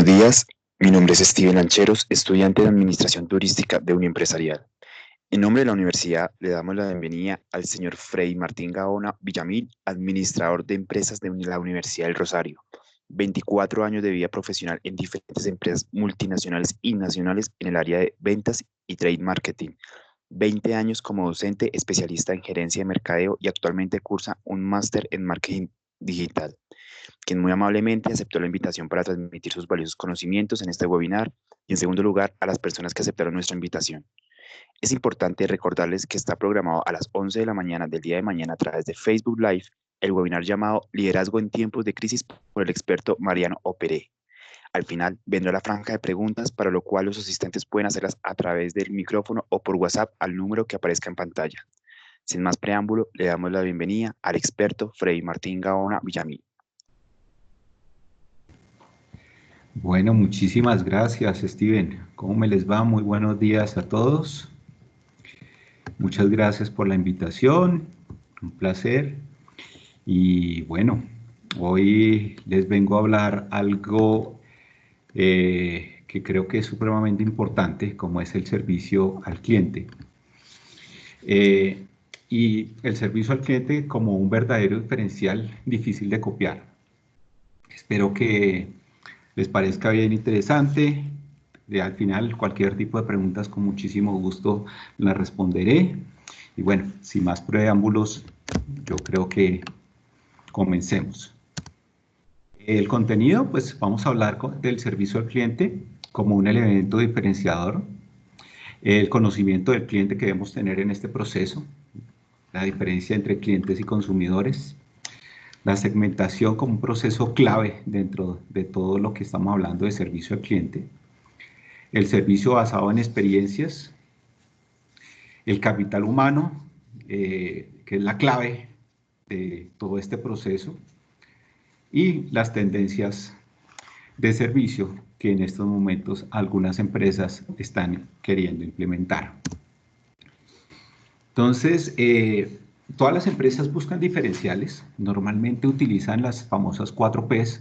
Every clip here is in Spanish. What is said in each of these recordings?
días, mi nombre es Steven Lancheros, estudiante de Administración Turística de Uniempresarial. En nombre de la universidad, le damos la bienvenida al señor Frei Martín Gaona Villamil, administrador de empresas de la Universidad del Rosario. 24 años de vida profesional en diferentes empresas multinacionales y nacionales en el área de ventas y trade marketing. 20 años como docente especialista en gerencia de mercadeo y actualmente cursa un máster en marketing digital, quien muy amablemente aceptó la invitación para transmitir sus valiosos conocimientos en este webinar y en segundo lugar a las personas que aceptaron nuestra invitación. Es importante recordarles que está programado a las 11 de la mañana del día de mañana a través de Facebook Live el webinar llamado Liderazgo en tiempos de crisis por el experto Mariano Operé. Al final vendrá la franja de preguntas, para lo cual los asistentes pueden hacerlas a través del micrófono o por WhatsApp al número que aparezca en pantalla. Sin más preámbulo, le damos la bienvenida al experto Frei Martín Gaona Villamil. Bueno, muchísimas gracias, Steven. ¿Cómo me les va? Muy buenos días a todos. Muchas gracias por la invitación, un placer. Y bueno, hoy les vengo a hablar algo que creo que es supremamente importante, como es el servicio al cliente. Y el servicio al cliente como un verdadero diferencial difícil de copiar. Espero que les parezca bien interesante. Al final, cualquier tipo de preguntas con muchísimo gusto las responderé. Y bueno, sin más preámbulos, yo creo que comencemos. El contenido, pues vamos a hablar del servicio al cliente como un elemento diferenciador, el conocimiento del cliente que debemos tener en este proceso, la diferencia entre clientes y consumidores, la segmentación como un proceso clave dentro de todo lo que estamos hablando de servicio al cliente, el servicio basado en experiencias, el capital humano, que es la clave de todo este proceso, y las tendencias de servicio que en estos momentos algunas empresas están queriendo implementar. Entonces, todas las empresas buscan diferenciales, normalmente utilizan las famosas 4Ps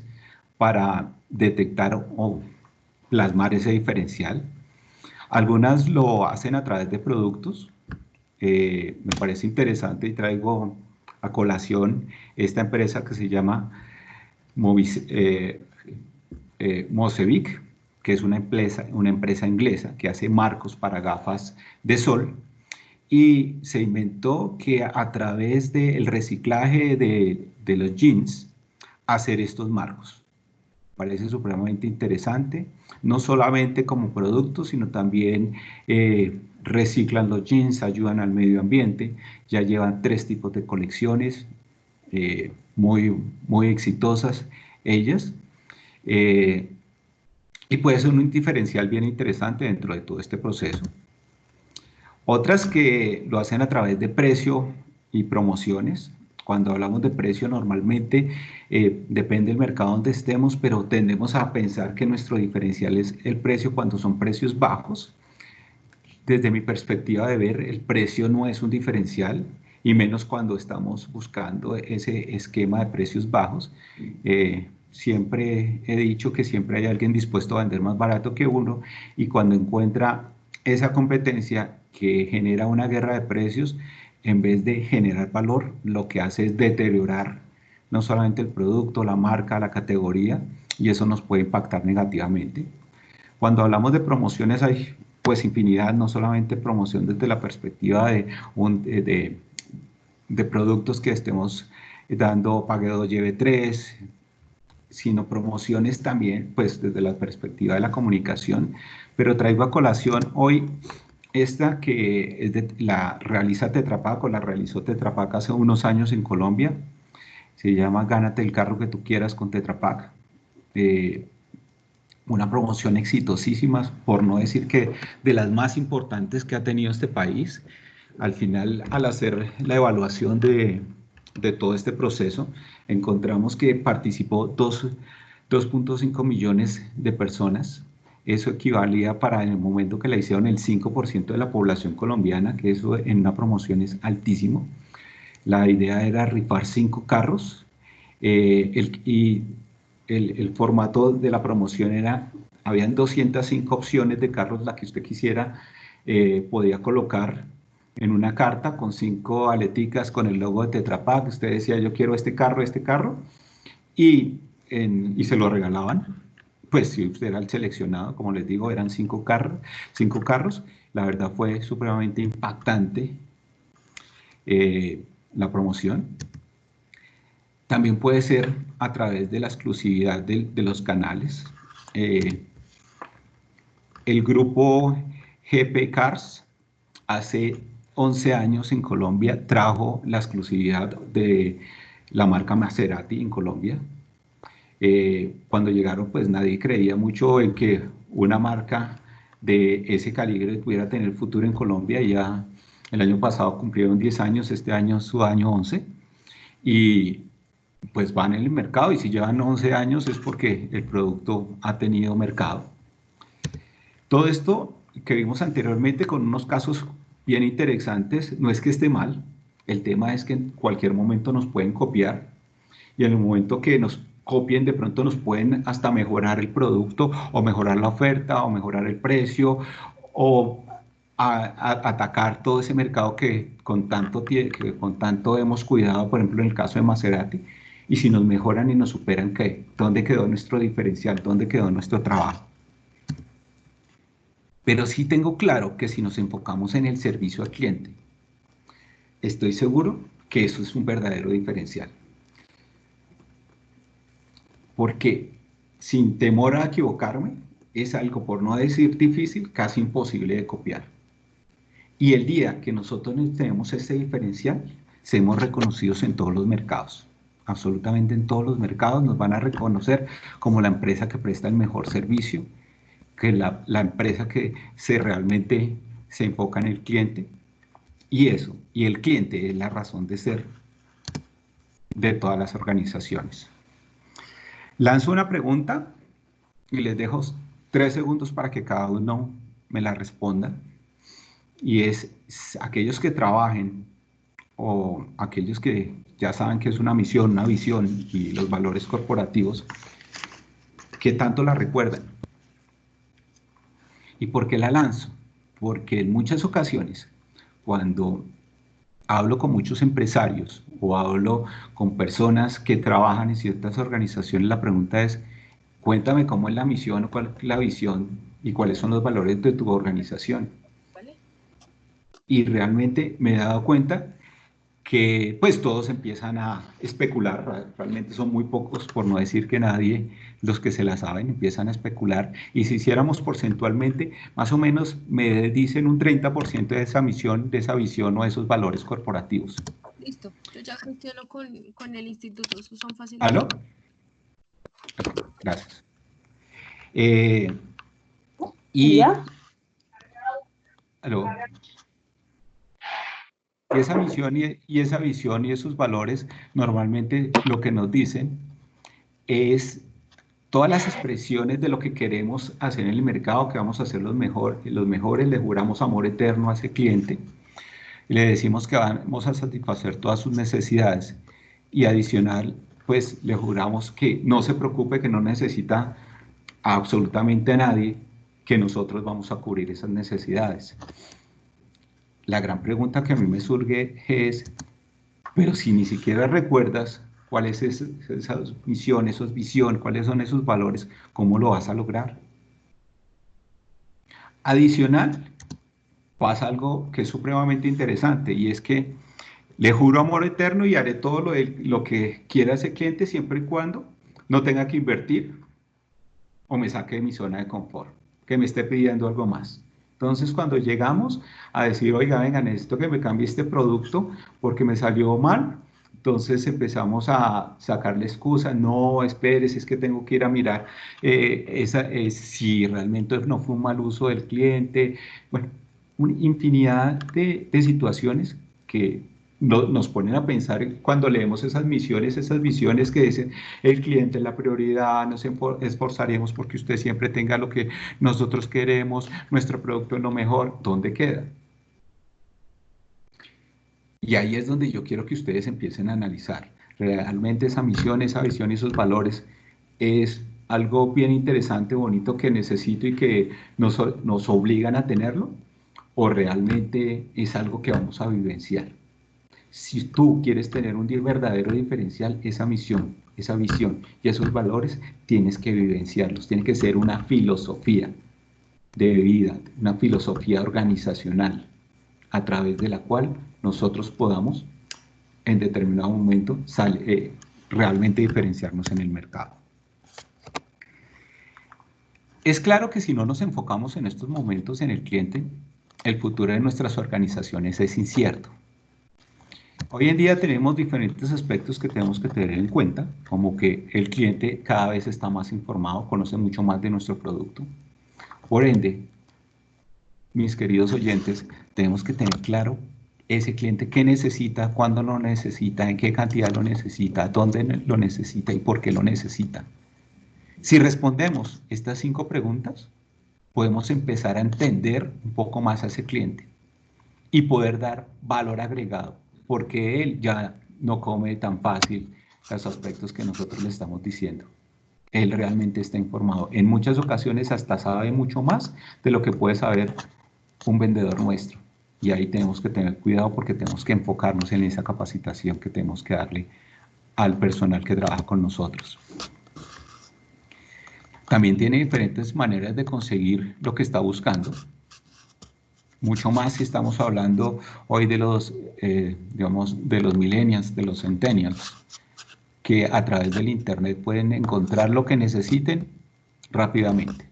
para detectar o plasmar ese diferencial. Algunas lo hacen a través de productos. Me parece interesante y traigo a colación esta empresa que se llama Mosevic, que es una empresa inglesa que hace marcos para gafas de sol, y se inventó que a través del reciclaje de los jeans hacer estos marcos. Parece supremamente interesante, no solamente como producto, sino también reciclan los jeans, ayudan al medio ambiente, ya llevan 3 tipos de colecciones, muy exitosas ellas, y puede ser un diferencial bien interesante dentro de todo este proceso. Otras que lo hacen a través de precio y promociones. Cuando hablamos de precio, normalmente depende del mercado donde estemos, pero tendemos a pensar que nuestro diferencial es el precio cuando son precios bajos. Desde mi perspectiva de ver, el precio no es un diferencial, y menos cuando estamos buscando ese esquema de precios bajos. Siempre he dicho que siempre hay alguien dispuesto a vender más barato que uno, y cuando encuentra esa competencia que genera una guerra de precios, en vez de generar valor, lo que hace es deteriorar no solamente el producto, la marca, la categoría, y eso nos puede impactar negativamente. Cuando hablamos de promociones hay pues infinidad, no solamente promoción desde la perspectiva de productos que estemos dando pague 2 lleve 3, sino promociones también pues desde la perspectiva de la comunicación. Pero traigo a colación hoy esta que es la realiza Tetra Pak, o la realizó Tetra Pak hace unos años en Colombia. Se llama Gánate el carro que tú quieras con Tetra Pak. Una promoción exitosísima, por no decir que de las más importantes que ha tenido este país. Al final, al hacer la evaluación de todo este proceso, encontramos que participó 2.5 millones de personas. Eso equivalía, para en el momento que la hicieron, el 5% de la población colombiana, que eso en una promoción es altísimo. La idea era rifar 5 carros, y el formato de la promoción era, habían 205 opciones de carros, la que usted quisiera, podía colocar en una carta con 5 aleticas con el logo de Tetra Pak. Usted decía, yo quiero este carro, y se lo regalaban. Pues si usted era el seleccionado, como les digo, eran 5 carros. La verdad fue supremamente impactante la promoción. También puede ser a través de la exclusividad de los canales. El grupo GP Cars hace 11 años en Colombia trajo la exclusividad de la marca Maserati en Colombia. Cuando llegaron, pues nadie creía mucho en que una marca de ese calibre pudiera tener futuro en Colombia. Ya el año pasado cumplieron 10 años, este año es su año 11, y pues van en el mercado, y si llevan 11 años es porque el producto ha tenido mercado. Todo esto que vimos anteriormente con unos casos bien interesantes, no es que esté mal, el tema es que en cualquier momento nos pueden copiar, y en el momento que nos copien de pronto nos pueden hasta mejorar el producto o mejorar la oferta o mejorar el precio o atacar todo ese mercado que con tanto hemos cuidado, por ejemplo en el caso de Maserati. Y si nos mejoran y nos superan, ¿qué? ¿Dónde quedó nuestro diferencial? ¿Dónde quedó nuestro trabajo? Pero sí tengo claro que si nos enfocamos en el servicio al cliente, estoy seguro que eso es un verdadero diferencial. Porque sin temor a equivocarme, es algo, por no decir difícil, casi imposible de copiar. Y el día que nosotros tenemos ese diferencial, seremos reconocidos en todos los mercados. Absolutamente en todos los mercados nos van a reconocer como la empresa que presta el mejor servicio, que la empresa que realmente se enfoca en el cliente. Y eso, y el cliente es la razón de ser de todas las organizaciones. Lanzo una pregunta y les dejo 3 segundos para que cada uno me la responda. Y es, aquellos que trabajen o aquellos que ya saben que es una misión, una visión y los valores corporativos, ¿qué tanto la recuerdan? ¿Y por qué la lanzo? Porque en muchas ocasiones, cuando hablo con muchos empresarios o hablo con personas que trabajan en ciertas organizaciones, la pregunta es, cuéntame cómo es la misión, cuál es la visión y cuáles son los valores de tu organización. Y realmente me he dado cuenta que pues todos empiezan a especular, realmente son muy pocos, por no decir que nadie, los que se la saben, empiezan a especular, y si hiciéramos porcentualmente, más o menos me dicen un 30% de esa misión, de esa visión o de esos valores corporativos. Listo, yo ya gestiono con el instituto, esos son fáciles. ¿Aló? Gracias. ¿Aló? Y esa misión y esa visión y esos valores, normalmente lo que nos dicen es todas las expresiones de lo que queremos hacer en el mercado, que vamos a hacer los mejores, le juramos amor eterno a ese cliente, le decimos que vamos a satisfacer todas sus necesidades, y adicional, pues le juramos que no se preocupe, que no necesita absolutamente a nadie, que nosotros vamos a cubrir esas necesidades. La gran pregunta que a mí me surge es, pero si ni siquiera recuerdas cuáles son esas misiones, esas visiones, cuáles son esos valores, ¿cómo lo vas a lograr? Adicional, pasa algo que es supremamente interesante, y es que le juro amor eterno y haré todo lo que quiera ese cliente siempre y cuando no tenga que invertir o me saque de mi zona de confort, que me esté pidiendo algo más. Entonces, cuando llegamos a decir, oiga, venga, necesito que me cambie este producto porque me salió mal, entonces empezamos a sacarle excusas, no, espérese, es que tengo que ir a mirar si realmente no fue un mal uso del cliente. Bueno, una infinidad de situaciones que nos ponen a pensar cuando leemos esas misiones, esas visiones que dicen el cliente es la prioridad, nos esforzaremos porque usted siempre tenga lo que nosotros queremos, nuestro producto es lo mejor. ¿Dónde queda? Y ahí es donde yo quiero que ustedes empiecen a analizar realmente esa misión, esa visión y esos valores, es algo bien interesante, bonito que necesito y que nos obligan a tenerlo, o realmente es algo que vamos a vivenciar. Si tú quieres tener un verdadero diferencial, esa misión, esa visión y esos valores, tienes que vivenciarlos, tiene que ser una filosofía de vida, una filosofía organizacional, a través de la cual nosotros podamos en determinado momento realmente diferenciarnos en el mercado. Es claro que si no nos enfocamos en estos momentos en el cliente, el futuro de nuestras organizaciones es incierto. Hoy en día tenemos diferentes aspectos que tenemos que tener en cuenta, como que el cliente cada vez está más informado, conoce mucho más de nuestro producto. Por ende, mis queridos oyentes, tenemos que tener claro ese cliente qué necesita, cuándo lo necesita, en qué cantidad lo necesita, dónde lo necesita y por qué lo necesita. Si respondemos estas 5 preguntas, podemos empezar a entender un poco más a ese cliente y poder dar valor agregado, porque él ya no come tan fácil los aspectos que nosotros le estamos diciendo. Él realmente está informado. En muchas ocasiones hasta sabe mucho más de lo que puede saber un vendedor nuestro. Y ahí tenemos que tener cuidado porque tenemos que enfocarnos en esa capacitación que tenemos que darle al personal que trabaja con nosotros. También tiene diferentes maneras de conseguir lo que está buscando. Mucho más si estamos hablando hoy de los, digamos, de los millennials, de los centennials, que a través del internet pueden encontrar lo que necesiten rápidamente.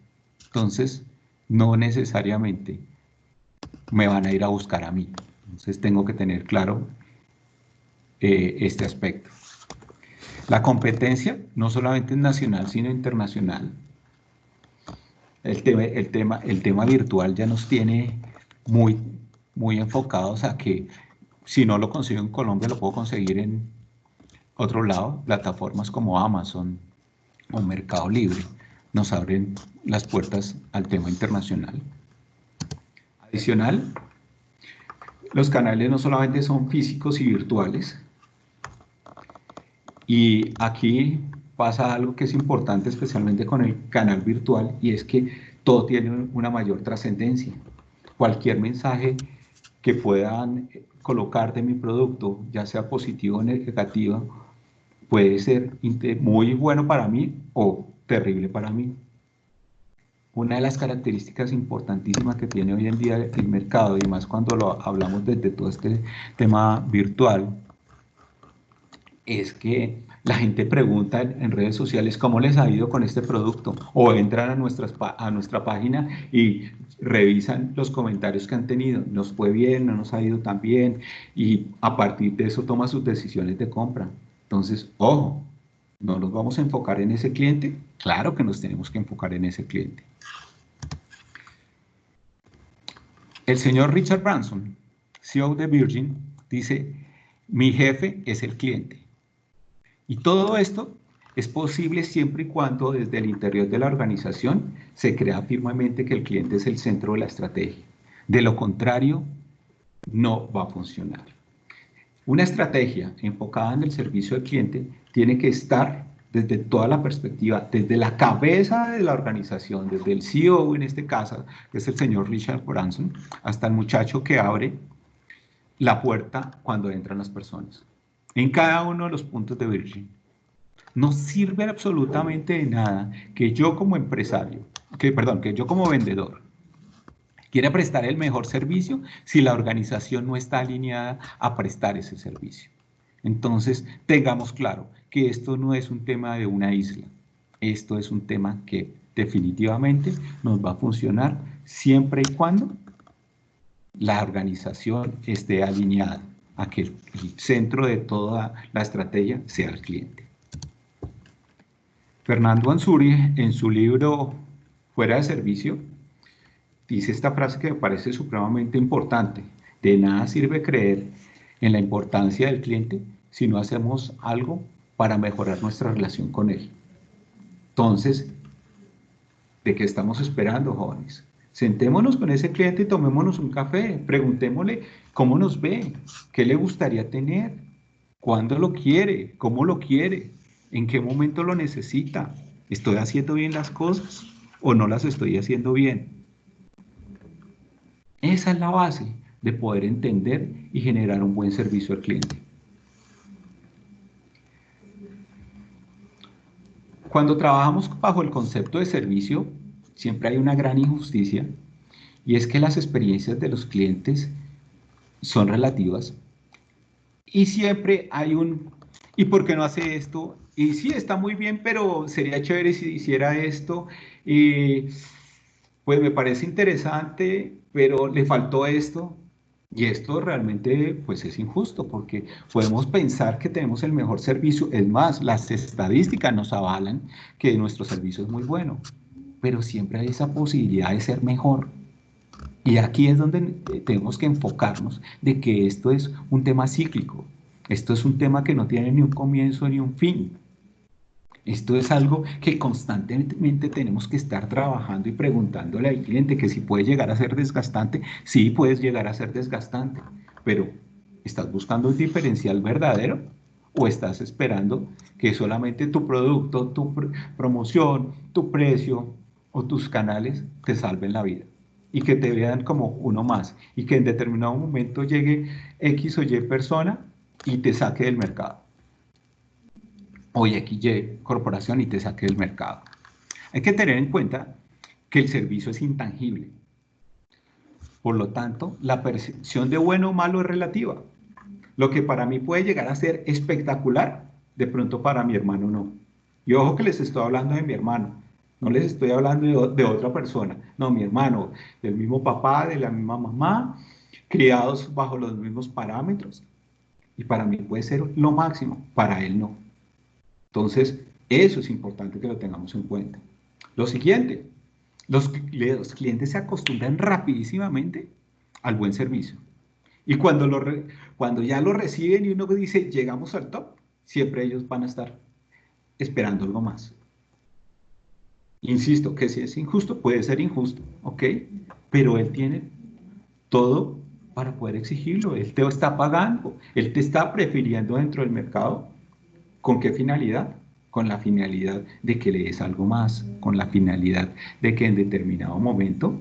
Entonces, no necesariamente me van a ir a buscar a mí. Entonces, tengo que tener claro este aspecto. La competencia no solamente es nacional, sino internacional. El tema virtual ya nos tiene muy enfocados a que si no lo consigo en Colombia, lo puedo conseguir en otro lado. Plataformas como Amazon o Mercado Libre nos abren las puertas al tema internacional. Adicional, los canales no solamente son físicos y virtuales, y aquí pasa algo que es importante, especialmente con el canal virtual, y es que todo tiene una mayor trascendencia. Cualquier mensaje que puedan colocar de mi producto, ya sea positivo o negativo, puede ser muy bueno para mí o terrible para mí. Una de las características importantísimas que tiene hoy en día el mercado, y más cuando lo hablamos desde todo este tema virtual, es que la gente pregunta en redes sociales cómo les ha ido con este producto, o entran a nuestra página y revisan los comentarios que han tenido. Nos fue bien, no nos ha ido tan bien, y a partir de eso toma sus decisiones de compra. Entonces, ojo, ¿no nos vamos a enfocar en ese cliente? Claro que nos tenemos que enfocar en ese cliente. El señor Richard Branson, CEO de Virgin, dice: mi jefe es el cliente. Y todo esto es posible siempre y cuando desde el interior de la organización se crea firmemente que el cliente es el centro de la estrategia. De lo contrario, no va a funcionar. Una estrategia enfocada en el servicio al cliente tiene que estar desde toda la perspectiva, desde la cabeza de la organización, desde el CEO en este caso, que es el señor Richard Branson, hasta el muchacho que abre la puerta cuando entran las personas. En cada uno de los puntos de Virgin. No sirve absolutamente de nada que yo como empresario, que yo como vendedor, quiera prestar el mejor servicio si la organización no está alineada a prestar ese servicio. Entonces, tengamos claro que esto no es un tema de una isla. Esto es un tema que definitivamente nos va a funcionar siempre y cuando la organización esté alineada a que el centro de toda la estrategia sea el cliente. Fernando Ansuri, en su libro Fuera de Servicio, dice esta frase que me parece supremamente importante: de nada sirve creer en la importancia del cliente si no hacemos algo para mejorar nuestra relación con él. Entonces, ¿de qué estamos esperando, jóvenes? Sentémonos con ese cliente y tomémonos un café, preguntémosle cómo nos ve, qué le gustaría tener, cuándo lo quiere, cómo lo quiere, en qué momento lo necesita. ¿Estoy haciendo bien las cosas o no las estoy haciendo bien? Esa es la base de poder entender y generar un buen servicio al cliente. Cuando trabajamos bajo el concepto de servicio, siempre hay una gran injusticia, y es que las experiencias de los clientes son relativas, y siempre hay ¿y por qué no hace esto? Y sí, está muy bien, pero sería chévere si hiciera esto, y pues me parece interesante, pero le faltó esto. Y esto realmente pues es injusto, porque podemos pensar que tenemos el mejor servicio. Es más, las estadísticas nos avalan que nuestro servicio es muy bueno, pero siempre hay esa posibilidad de ser mejor. Y aquí es donde tenemos que enfocarnos de que esto es un tema cíclico. Esto es un tema que no tiene ni un comienzo ni un fin. Esto es algo que constantemente tenemos que estar trabajando y preguntándole al cliente, que si puede llegar a ser desgastante. Sí, puedes llegar a ser desgastante, pero ¿estás buscando un diferencial verdadero o estás esperando que solamente tu producto, tu promoción, tu precio o tus canales te salven la vida y que te vean como uno más y que en determinado momento llegue X o Y persona y te saque del mercado? O XY corporación y te saque del mercado? Hay que tener en cuenta que el servicio es intangible. Por lo tanto, la percepción de bueno o malo es relativa. Lo que para mí puede llegar a ser espectacular, de pronto para mi hermano no. Y ojo que les estoy hablando de mi hermano, no les estoy hablando de otra persona. No, mi hermano, del mismo papá, de la misma mamá, criados bajo los mismos parámetros. Y para mí puede ser lo máximo, para él no. Entonces, eso es importante que lo tengamos en cuenta. Lo siguiente, los clientes se acostumbran rapidísimamente al buen servicio. Y cuando ya lo reciben y uno dice, llegamos al top, siempre ellos van a estar esperando algo más. Insisto, que si es injusto, puede ser injusto, ¿ok? Pero él tiene todo para poder exigirlo. Él te está pagando, él te está prefiriendo dentro del mercado. ¿Con qué finalidad? Con la finalidad de que le des algo más, con la finalidad de que en determinado momento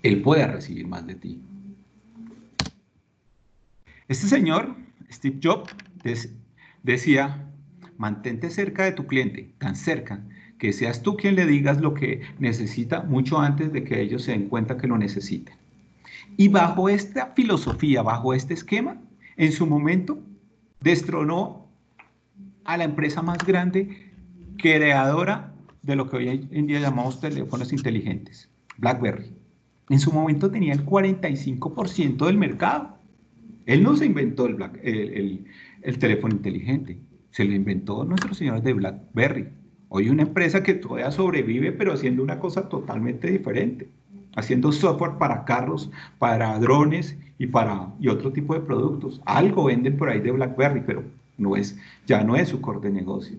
él pueda recibir más de ti. Este señor, Steve Jobs, decía, mantente cerca de tu cliente, tan cerca que seas tú quien le digas lo que necesita mucho antes de que ellos se den cuenta que lo necesiten. Y bajo esta filosofía, bajo este esquema, en su momento destronó a la empresa más grande creadora de lo que hoy en día llamamos teléfonos inteligentes, BlackBerry. En su momento tenía el 45% del mercado. Él no se inventó el teléfono inteligente, se lo inventó nuestros señores de BlackBerry. Hoy una empresa que todavía sobrevive, pero haciendo una cosa totalmente diferente, haciendo software para carros, para drones y otro tipo de productos. Algo venden por ahí de BlackBerry, pero ya no es su core de negocio.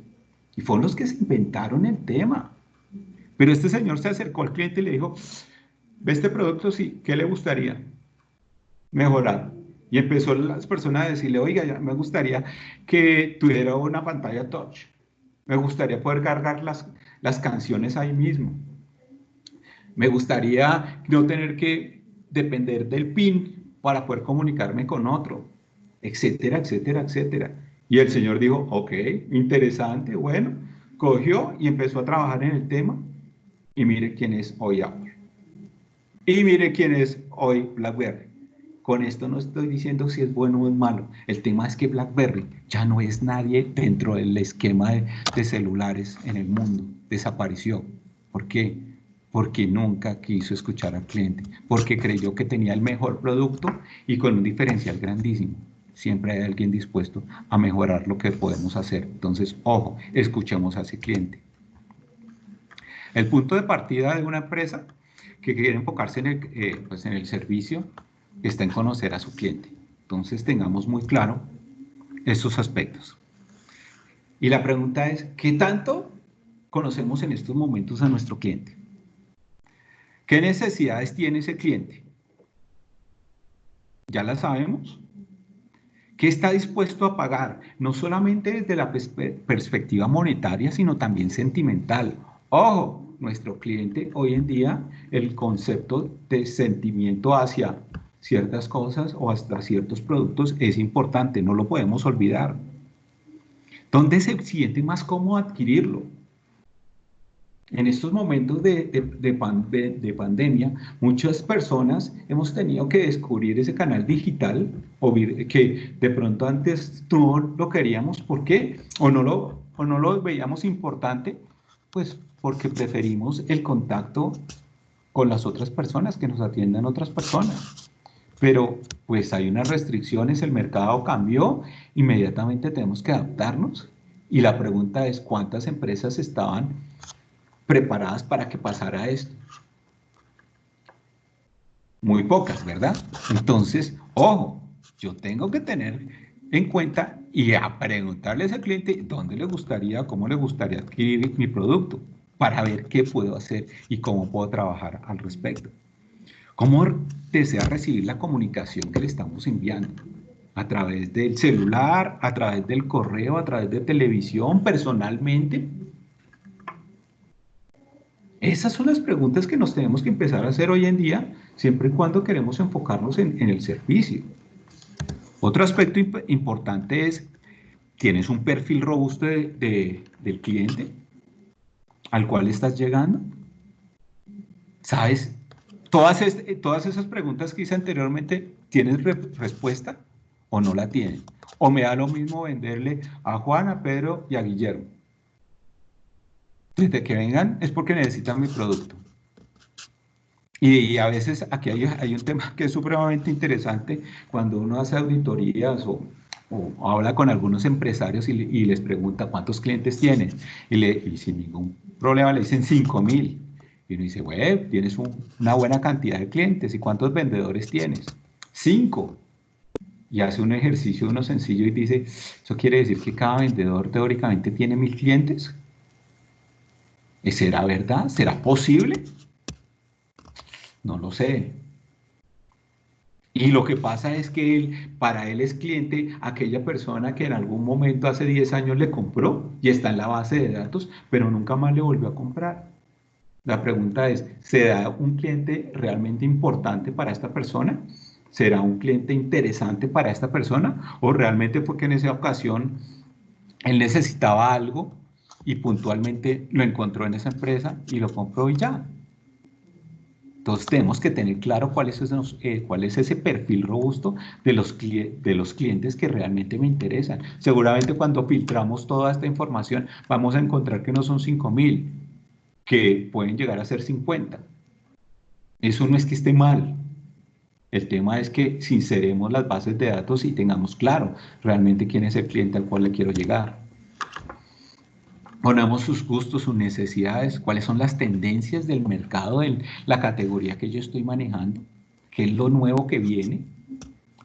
Y fueron los que se inventaron el tema. Pero este señor se acercó al cliente y le dijo, ¿ve este producto? Sí, ¿qué le gustaría mejorar? Y empezó las personas a decirle, oiga, ya me gustaría que tuviera una pantalla touch. Me gustaría poder cargar las canciones ahí mismo. Me gustaría no tener que depender del PIN para poder comunicarme con otro, etcétera, etcétera, etcétera. Y el señor dijo, ok, interesante, bueno, cogió y empezó a trabajar en el tema. Y mire quién es hoy Apple. Y mire quién es hoy BlackBerry. Con esto no estoy diciendo si es bueno o es malo. El tema es que BlackBerry ya no es nadie dentro del esquema de celulares en el mundo. Desapareció. ¿Por qué? Porque nunca quiso escuchar al cliente. Porque creyó que tenía el mejor producto y con un diferencial grandísimo. Siempre hay alguien dispuesto a mejorar lo que podemos hacer. Entonces, ojo, escuchemos a ese cliente. El punto de partida de una empresa que quiere enfocarse en el servicio está en conocer a su cliente. Entonces tengamos muy claro estos aspectos. Y la pregunta es, ¿qué tanto conocemos en estos momentos a nuestro cliente? ¿Qué necesidades tiene ese cliente? ¿Ya las sabemos? ¿Qué está dispuesto a pagar? No solamente desde la perspectiva monetaria, sino también sentimental. Ojo, nuestro cliente hoy en día, el concepto de sentimiento hacia ciertas cosas o hasta ciertos productos es importante, no lo podemos olvidar. ¿Dónde se siente más cómodo adquirirlo? En estos momentos de pandemia, muchas personas hemos tenido que descubrir ese canal digital que de pronto antes no lo queríamos. ¿Por qué? O no lo veíamos importante, pues porque preferimos el contacto con las otras personas, que nos atiendan otras personas. Pero pues hay unas restricciones, el mercado cambió, inmediatamente tenemos que adaptarnos. Y la pregunta es, ¿cuántas empresas estaban preparadas para que pasara esto? Muy pocas, ¿verdad? Entonces, ojo, yo tengo que tener en cuenta y a preguntarle a ese cliente dónde le gustaría, cómo le gustaría adquirir mi producto, para ver qué puedo hacer y cómo puedo trabajar al respecto. ¿Cómo desea recibir la comunicación que le estamos enviando? ¿A través del celular, a través del correo, a través de televisión, personalmente? Esas son las preguntas que nos tenemos que empezar a hacer hoy en día, siempre y cuando queremos enfocarnos en el servicio. Otro aspecto importante es, ¿tienes un perfil robusto del cliente al cual estás llegando? ¿Sabes? Todas esas preguntas que hice anteriormente, ¿tienes respuesta o no la tienen? O me da lo mismo venderle a Juan, a Pedro y a Guillermo. Desde que vengan es porque necesitan mi producto. Y a veces aquí hay un tema que es supremamente interesante cuando uno hace auditorías o habla con algunos empresarios y les pregunta cuántos clientes tienen. Y sin ningún problema le dicen 5.000. Y uno dice, bueno, tienes una buena cantidad de clientes. ¿Y cuántos vendedores tienes? 5. Y hace un ejercicio uno sencillo y dice, ¿eso quiere decir que cada vendedor teóricamente tiene 1.000 clientes? ¿Será verdad? ¿Será posible? No lo sé. Y lo que pasa es que para él es cliente aquella persona que en algún momento hace 10 años le compró y está en la base de datos, pero nunca más le volvió a comprar. La pregunta es, ¿será un cliente realmente importante para esta persona? ¿Será un cliente interesante para esta persona? ¿O realmente fue que en esa ocasión él necesitaba algo y puntualmente lo encontró en esa empresa y lo compró y ya? Entonces tenemos que tener claro cuál es ese perfil robusto de los clientes que realmente me interesan. Seguramente cuando filtramos toda esta información vamos a encontrar que no son 5.000, que pueden llegar a ser 50. Eso no es que esté mal. El tema es que sinceremos las bases de datos y tengamos claro realmente quién es el cliente al cual le quiero llegar. Ponemos sus gustos, sus necesidades, cuáles son las tendencias del mercado, de la categoría que yo estoy manejando, qué es lo nuevo que viene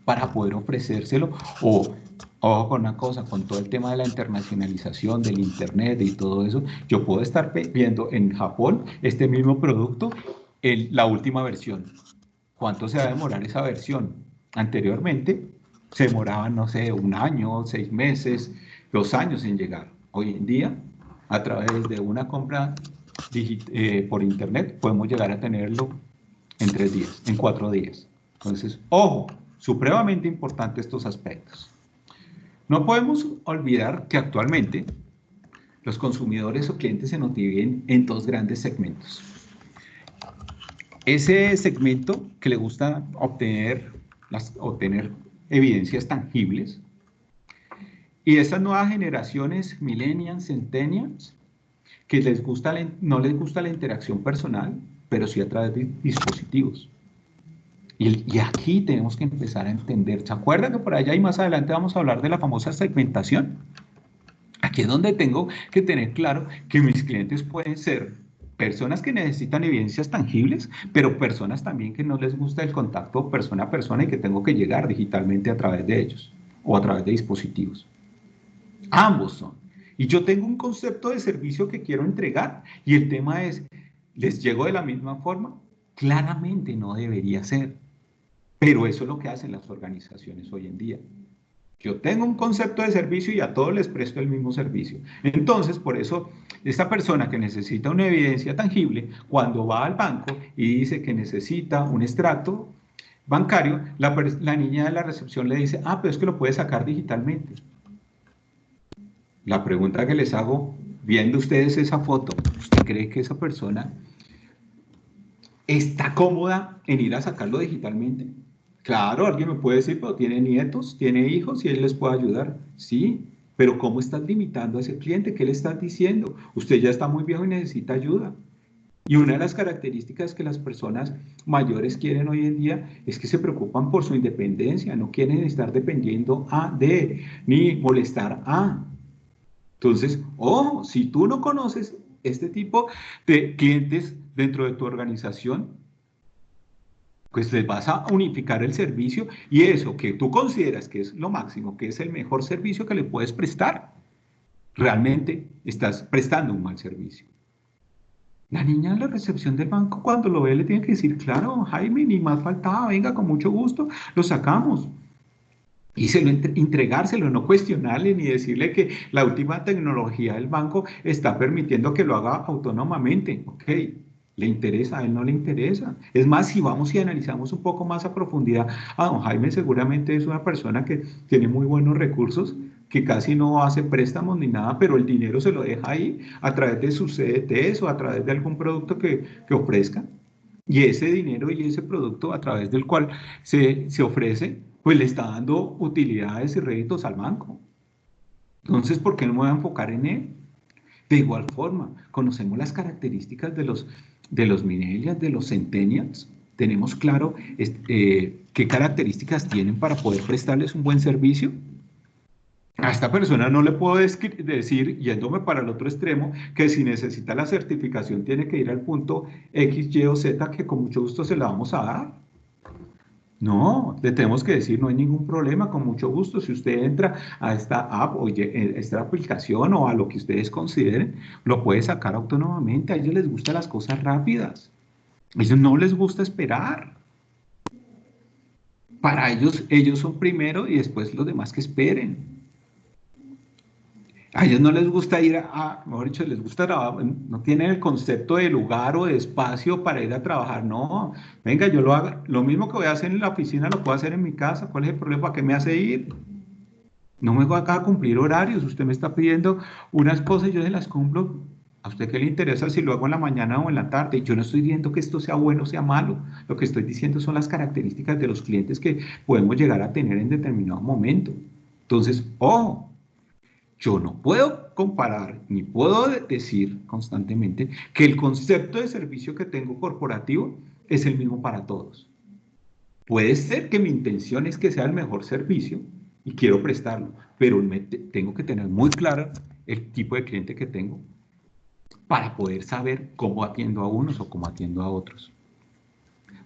para poder ofrecérselo. Ojo con una cosa, con todo el tema de la internacionalización, del internet y todo eso, yo puedo estar viendo en Japón este mismo producto en la última versión. ¿Cuánto se va a demorar esa versión? Anteriormente se demoraban, no sé, 1 año, 6 meses, 2 años en llegar. Hoy en día, a través de una compra por internet, podemos llegar a tenerlo en 3 días, en 4 días. Entonces, ojo, supremamente importante estos aspectos. No podemos olvidar que actualmente los consumidores o clientes se nos dividen en 2 grandes segmentos. Ese segmento que le gusta obtener evidencias tangibles, y esas nuevas generaciones, millennials, centennials, que no les gusta la interacción personal, pero sí a través de dispositivos. Y aquí tenemos que empezar a entender. ¿Se acuerdan que por allá y más adelante vamos a hablar de la famosa segmentación? Aquí es donde tengo que tener claro que mis clientes pueden ser personas que necesitan evidencias tangibles, pero personas también que no les gusta el contacto persona a persona y que tengo que llegar digitalmente a través de ellos o a través de dispositivos. Ambos son. Y yo tengo un concepto de servicio que quiero entregar y el tema es, ¿les llego de la misma forma? Claramente no debería ser, pero eso es lo que hacen las organizaciones hoy en día. Yo tengo un concepto de servicio y a todos les presto el mismo servicio. Entonces, por eso, esta persona que necesita una evidencia tangible, cuando va al banco y dice que necesita un extracto bancario, la niña de la recepción le dice, ah, pero es que lo puede sacar digitalmente. La pregunta que les hago, viendo ustedes esa foto, ¿usted cree que esa persona está cómoda en ir a sacarlo digitalmente? Claro, alguien me puede decir, pero tiene nietos, tiene hijos y él les puede ayudar. Sí, pero ¿cómo estás limitando a ese cliente? ¿Qué le estás diciendo? Usted ya está muy viejo y necesita ayuda. Y una de las características que las personas mayores quieren hoy en día es que se preocupan por su independencia, no quieren estar dependiendo ni molestar a. Entonces, ojo, si tú no conoces este tipo de clientes dentro de tu organización, pues les vas a unificar el servicio y eso que tú consideras que es lo máximo, que es el mejor servicio que le puedes prestar, realmente estás prestando un mal servicio. La niña de la recepción del banco cuando lo ve le tiene que decir, claro, Jaime, ni más faltaba, venga, con mucho gusto, lo sacamos. Y entregárselo, no cuestionarle ni decirle que la última tecnología del banco está permitiendo que lo haga autónomamente. Ok, ¿le interesa? A él no le interesa. Es más, si vamos y analizamos un poco más a profundidad, a don Jaime seguramente es una persona que tiene muy buenos recursos, que casi no hace préstamos ni nada, pero el dinero se lo deja ahí a través de sus CDTs o a través de algún producto que ofrezca. Y ese dinero y ese producto a través del cual se ofrece, pues le está dando utilidades y réditos al banco. Entonces, ¿por qué no me voy a enfocar en él? De igual forma, conocemos las características de los millennials, de los centennials. Tenemos claro qué características tienen para poder prestarles un buen servicio. A esta persona no le puedo decir, yéndome para el otro extremo, que si necesita la certificación tiene que ir al punto X, Y o Z, que con mucho gusto se la vamos a dar. No, le tenemos que decir, no hay ningún problema, con mucho gusto. Si usted entra a esta app o esta aplicación o a lo que ustedes consideren, lo puede sacar autónomamente. A ellos les gustan las cosas rápidas. A ellos no les gusta esperar. Para ellos son primero y después los demás que esperen. A ellos no les gusta mejor dicho, les gusta trabajar, no tienen el concepto de lugar o de espacio para ir a trabajar. No, venga, yo lo hago, lo mismo que voy a hacer en la oficina lo puedo hacer en mi casa. ¿Cuál es el problema? ¿Para qué me hace ir? No me voy acá a cumplir horarios. Usted me está pidiendo unas cosas y yo se las cumplo. ¿A usted qué le interesa si lo hago en la mañana o en la tarde? Yo no estoy diciendo que esto sea bueno o sea malo. Lo que estoy diciendo son las características de los clientes que podemos llegar a tener en determinado momento. Entonces, ojo. Yo no puedo comparar ni puedo decir constantemente que el concepto de servicio que tengo corporativo es el mismo para todos. Puede ser que mi intención es que sea el mejor servicio y quiero prestarlo, pero tengo que tener muy claro el tipo de cliente que tengo para poder saber cómo atiendo a unos o cómo atiendo a otros.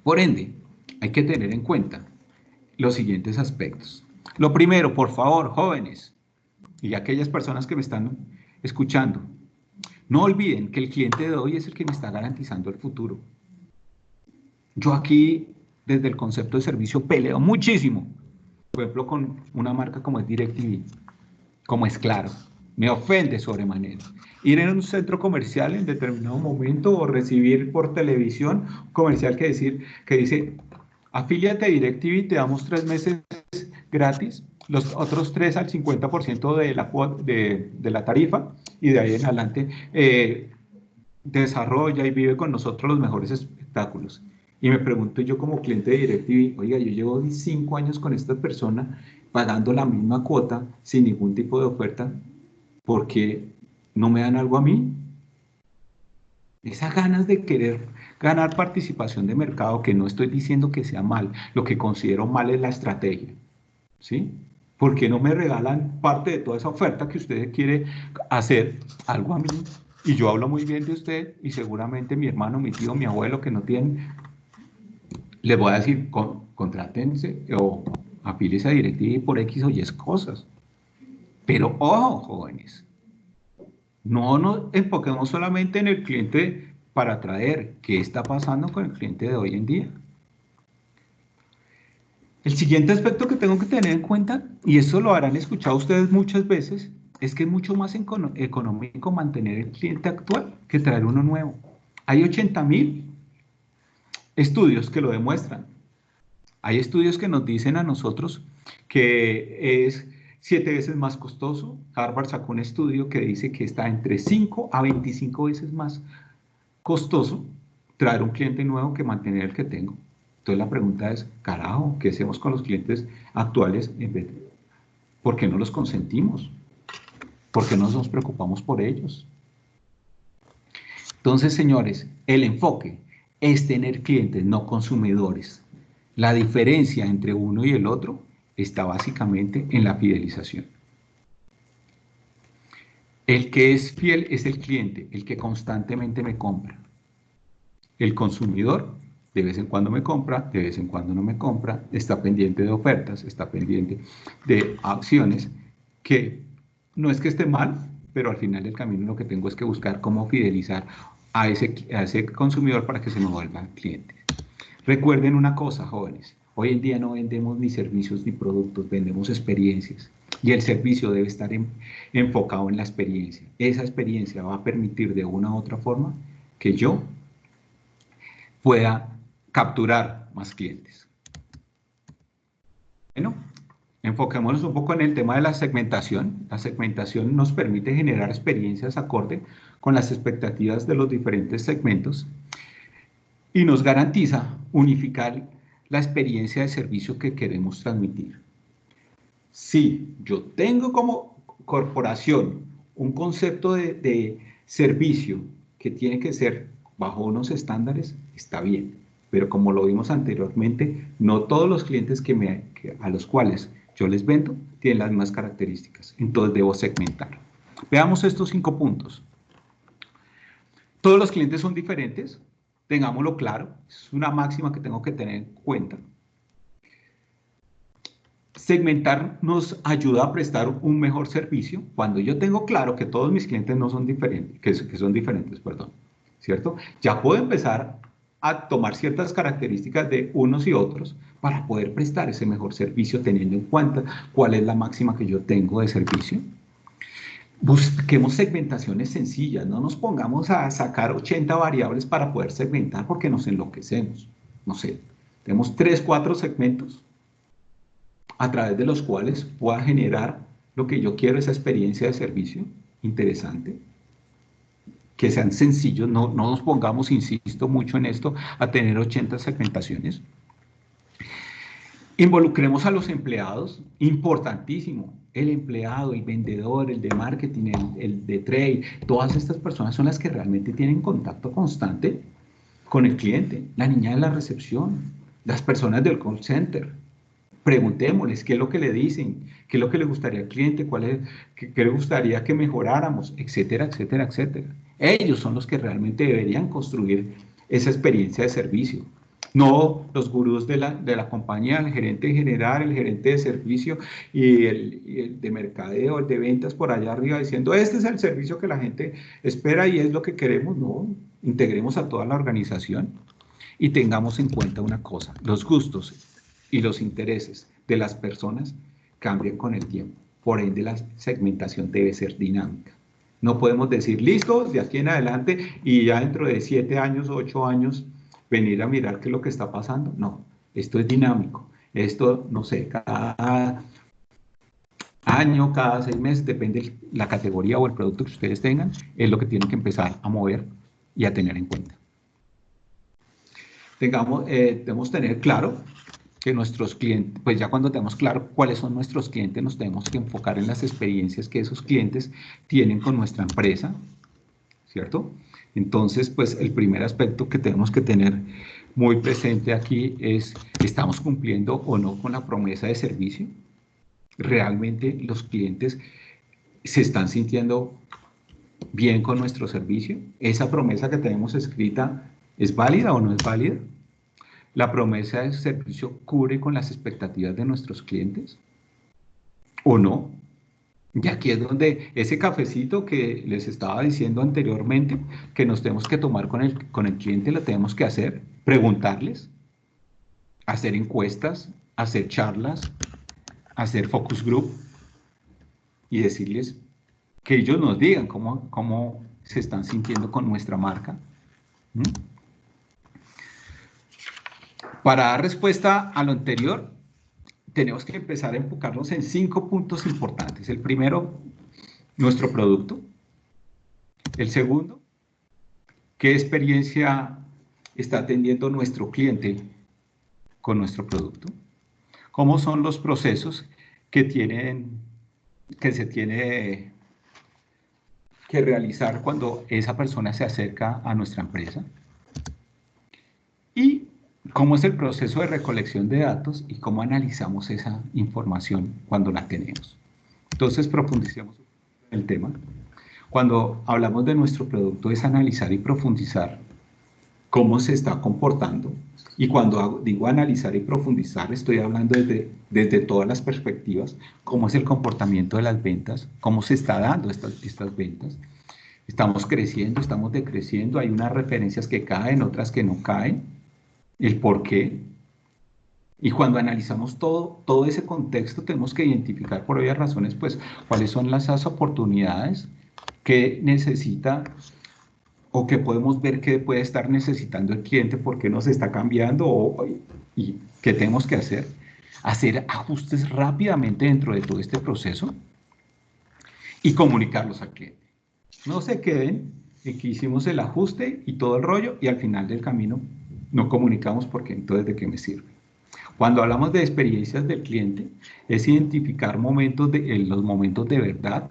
Por ende, hay que tener en cuenta los siguientes aspectos. Lo primero, por favor, jóvenes, y aquellas personas que me están escuchando, no olviden que el cliente de hoy es el que me está garantizando el futuro. Yo aquí, desde el concepto de servicio, peleo muchísimo. Por ejemplo, con una marca como es DirecTV, como es Claro. Me ofende sobremanera. Ir en un centro comercial en determinado momento o recibir por televisión un comercial que dice, afíliate a DirecTV y te damos 3 meses gratis, los otros 3 al 50% de la tarifa y de ahí en adelante desarrolla y vive con nosotros los mejores espectáculos. Y me pregunto yo como cliente de DirecTV, oiga, yo llevo 5 años con esta persona pagando la misma cuota sin ningún tipo de oferta, ¿por qué no me dan algo a mí? Esas ganas de querer ganar participación de mercado, que no estoy diciendo que sea mal, lo que considero mal es la estrategia, ¿sí? ¿Por qué no me regalan parte de toda esa oferta que usted quiere hacer algo a mí? Y yo hablo muy bien de usted y seguramente mi hermano, mi tío, mi abuelo que no tienen, les voy a decir, contrátense o afíliese a DirecTV por X o Y cosas. Pero ojo, jóvenes, no nos enfoquemos solamente en el cliente para atraer. ¿Qué está pasando con el cliente de hoy en día? El siguiente aspecto que tengo que tener en cuenta, y esto lo habrán escuchado ustedes muchas veces, es que es mucho más económico mantener el cliente actual que traer uno nuevo. Hay 80.000 estudios que lo demuestran. Hay estudios que nos dicen a nosotros que es 7 veces más costoso. Harvard sacó un estudio que dice que está entre 5 a 25 veces más costoso traer un cliente nuevo que mantener el que tengo. Entonces la pregunta es, carajo, ¿qué hacemos con los clientes actuales? ¿Por qué no los consentimos? ¿Por qué no nos preocupamos por ellos? Entonces, señores, el enfoque es tener clientes, no consumidores. La diferencia entre uno y el otro está básicamente en la fidelización. El que es fiel es el cliente, el que constantemente me compra. El consumidor de vez en cuando me compra, de vez en cuando no me compra, está pendiente de ofertas, está pendiente de acciones que no es que esté mal, pero al final del camino lo que tengo es que buscar cómo fidelizar a ese consumidor para que se me vuelva cliente. Recuerden una cosa, jóvenes, hoy en día no vendemos ni servicios ni productos, vendemos experiencias. Y el servicio debe estar enfocado en la experiencia. Esa experiencia va a permitir de una u otra forma que yo pueda capturar más clientes. Bueno, enfoquémonos un poco en el tema de la segmentación. La segmentación nos permite generar experiencias acorde con las expectativas de los diferentes segmentos y nos garantiza unificar la experiencia de servicio que queremos transmitir. Si yo tengo como corporación un concepto de servicio que tiene que ser bajo unos estándares, está bien. Pero como lo vimos anteriormente, no todos los clientes a los cuales yo les vendo tienen las mismas características. Entonces debo segmentar. Veamos estos 5 puntos. Todos los clientes son diferentes, tengámoslo claro, es una máxima que tengo que tener en cuenta. Segmentar nos ayuda a prestar un mejor servicio cuando yo tengo claro que todos mis clientes no son diferentes, que son diferentes, perdón, ¿cierto? Ya puedo empezar a tomar ciertas características de unos y otros para poder prestar ese mejor servicio teniendo en cuenta cuál es la máxima que yo tengo de servicio. Busquemos segmentaciones sencillas, no nos pongamos a sacar 80 variables para poder segmentar porque nos enloquecemos. No sé, tenemos 3, 4 segmentos a través de los cuales pueda generar lo que yo quiero, esa experiencia de servicio interesante, que sean sencillos, no nos pongamos, insisto mucho en esto, a tener 80 segmentaciones. Involucremos a los empleados, importantísimo, el empleado, el vendedor, el de marketing, el de trade, todas estas personas son las que realmente tienen contacto constante con el cliente, la niña de la recepción, las personas del call center. Preguntémosles qué es lo que le dicen, qué es lo que le gustaría al cliente, qué le gustaría que mejoráramos, etcétera, etcétera, etcétera. Ellos son los que realmente deberían construir esa experiencia de servicio. No los gurús de la compañía, el gerente general, el gerente de servicio y el de mercadeo, el de ventas por allá arriba diciendo, este es el servicio que la gente espera y es lo que queremos. No, integremos a toda la organización y tengamos en cuenta una cosa, los gustos y los intereses de las personas cambian con el tiempo. Por ende, la segmentación debe ser dinámica. No podemos decir, listo, de aquí en adelante y ya dentro de 7 años, 8 años, venir a mirar qué es lo que está pasando. No, esto es dinámico. Esto, no sé, cada año, cada 6 meses, depende de la categoría o el producto que ustedes tengan, es lo que tienen que empezar a mover y a tener en cuenta. Debemos tener claro que nuestros clientes, pues ya cuando tenemos claro cuáles son nuestros clientes, nos tenemos que enfocar en las experiencias que esos clientes tienen con nuestra empresa, ¿cierto? Entonces, pues el primer aspecto que tenemos que tener muy presente aquí es, ¿estamos cumpliendo o no con la promesa de servicio? ¿Realmente los clientes se están sintiendo bien con nuestro servicio? ¿Esa promesa que tenemos escrita es válida o no es válida? ¿La promesa de servicio cubre con las expectativas de nuestros clientes o no? Y aquí es donde ese cafecito que les estaba diciendo anteriormente, que nos tenemos que tomar con el cliente, lo tenemos que hacer, preguntarles, hacer encuestas, hacer charlas, hacer focus group y decirles que ellos nos digan cómo se están sintiendo con nuestra marca. ¿Mm? Para dar respuesta a lo anterior, tenemos que empezar a enfocarnos en 5 puntos importantes. El primero, nuestro producto. El segundo, qué experiencia está teniendo nuestro cliente con nuestro producto. Cómo son los procesos que se tiene que realizar cuando esa persona se acerca a nuestra empresa. Y cómo es el proceso de recolección de datos y cómo analizamos esa información cuando la tenemos. Entonces, profundicemos en el tema. Cuando hablamos de nuestro producto es analizar y profundizar cómo se está comportando. Y cuando digo analizar y profundizar, estoy hablando desde todas las perspectivas, cómo es el comportamiento de las ventas, cómo se está dando estas ventas. Estamos creciendo, estamos decreciendo, hay unas referencias que caen, otras que no caen, el por qué. Y cuando analizamos todo ese contexto, tenemos que identificar por obvias razones, pues, cuáles son esas oportunidades que necesita o que podemos ver que puede estar necesitando el cliente, por qué nos está cambiando y qué tenemos que hacer. Hacer ajustes rápidamente dentro de todo este proceso y comunicarlos al cliente. No se queden en que hicimos el ajuste y todo el rollo y al final del camino no comunicamos porque entonces ¿de qué me sirve? Cuando hablamos de experiencias del cliente, es identificar los momentos de verdad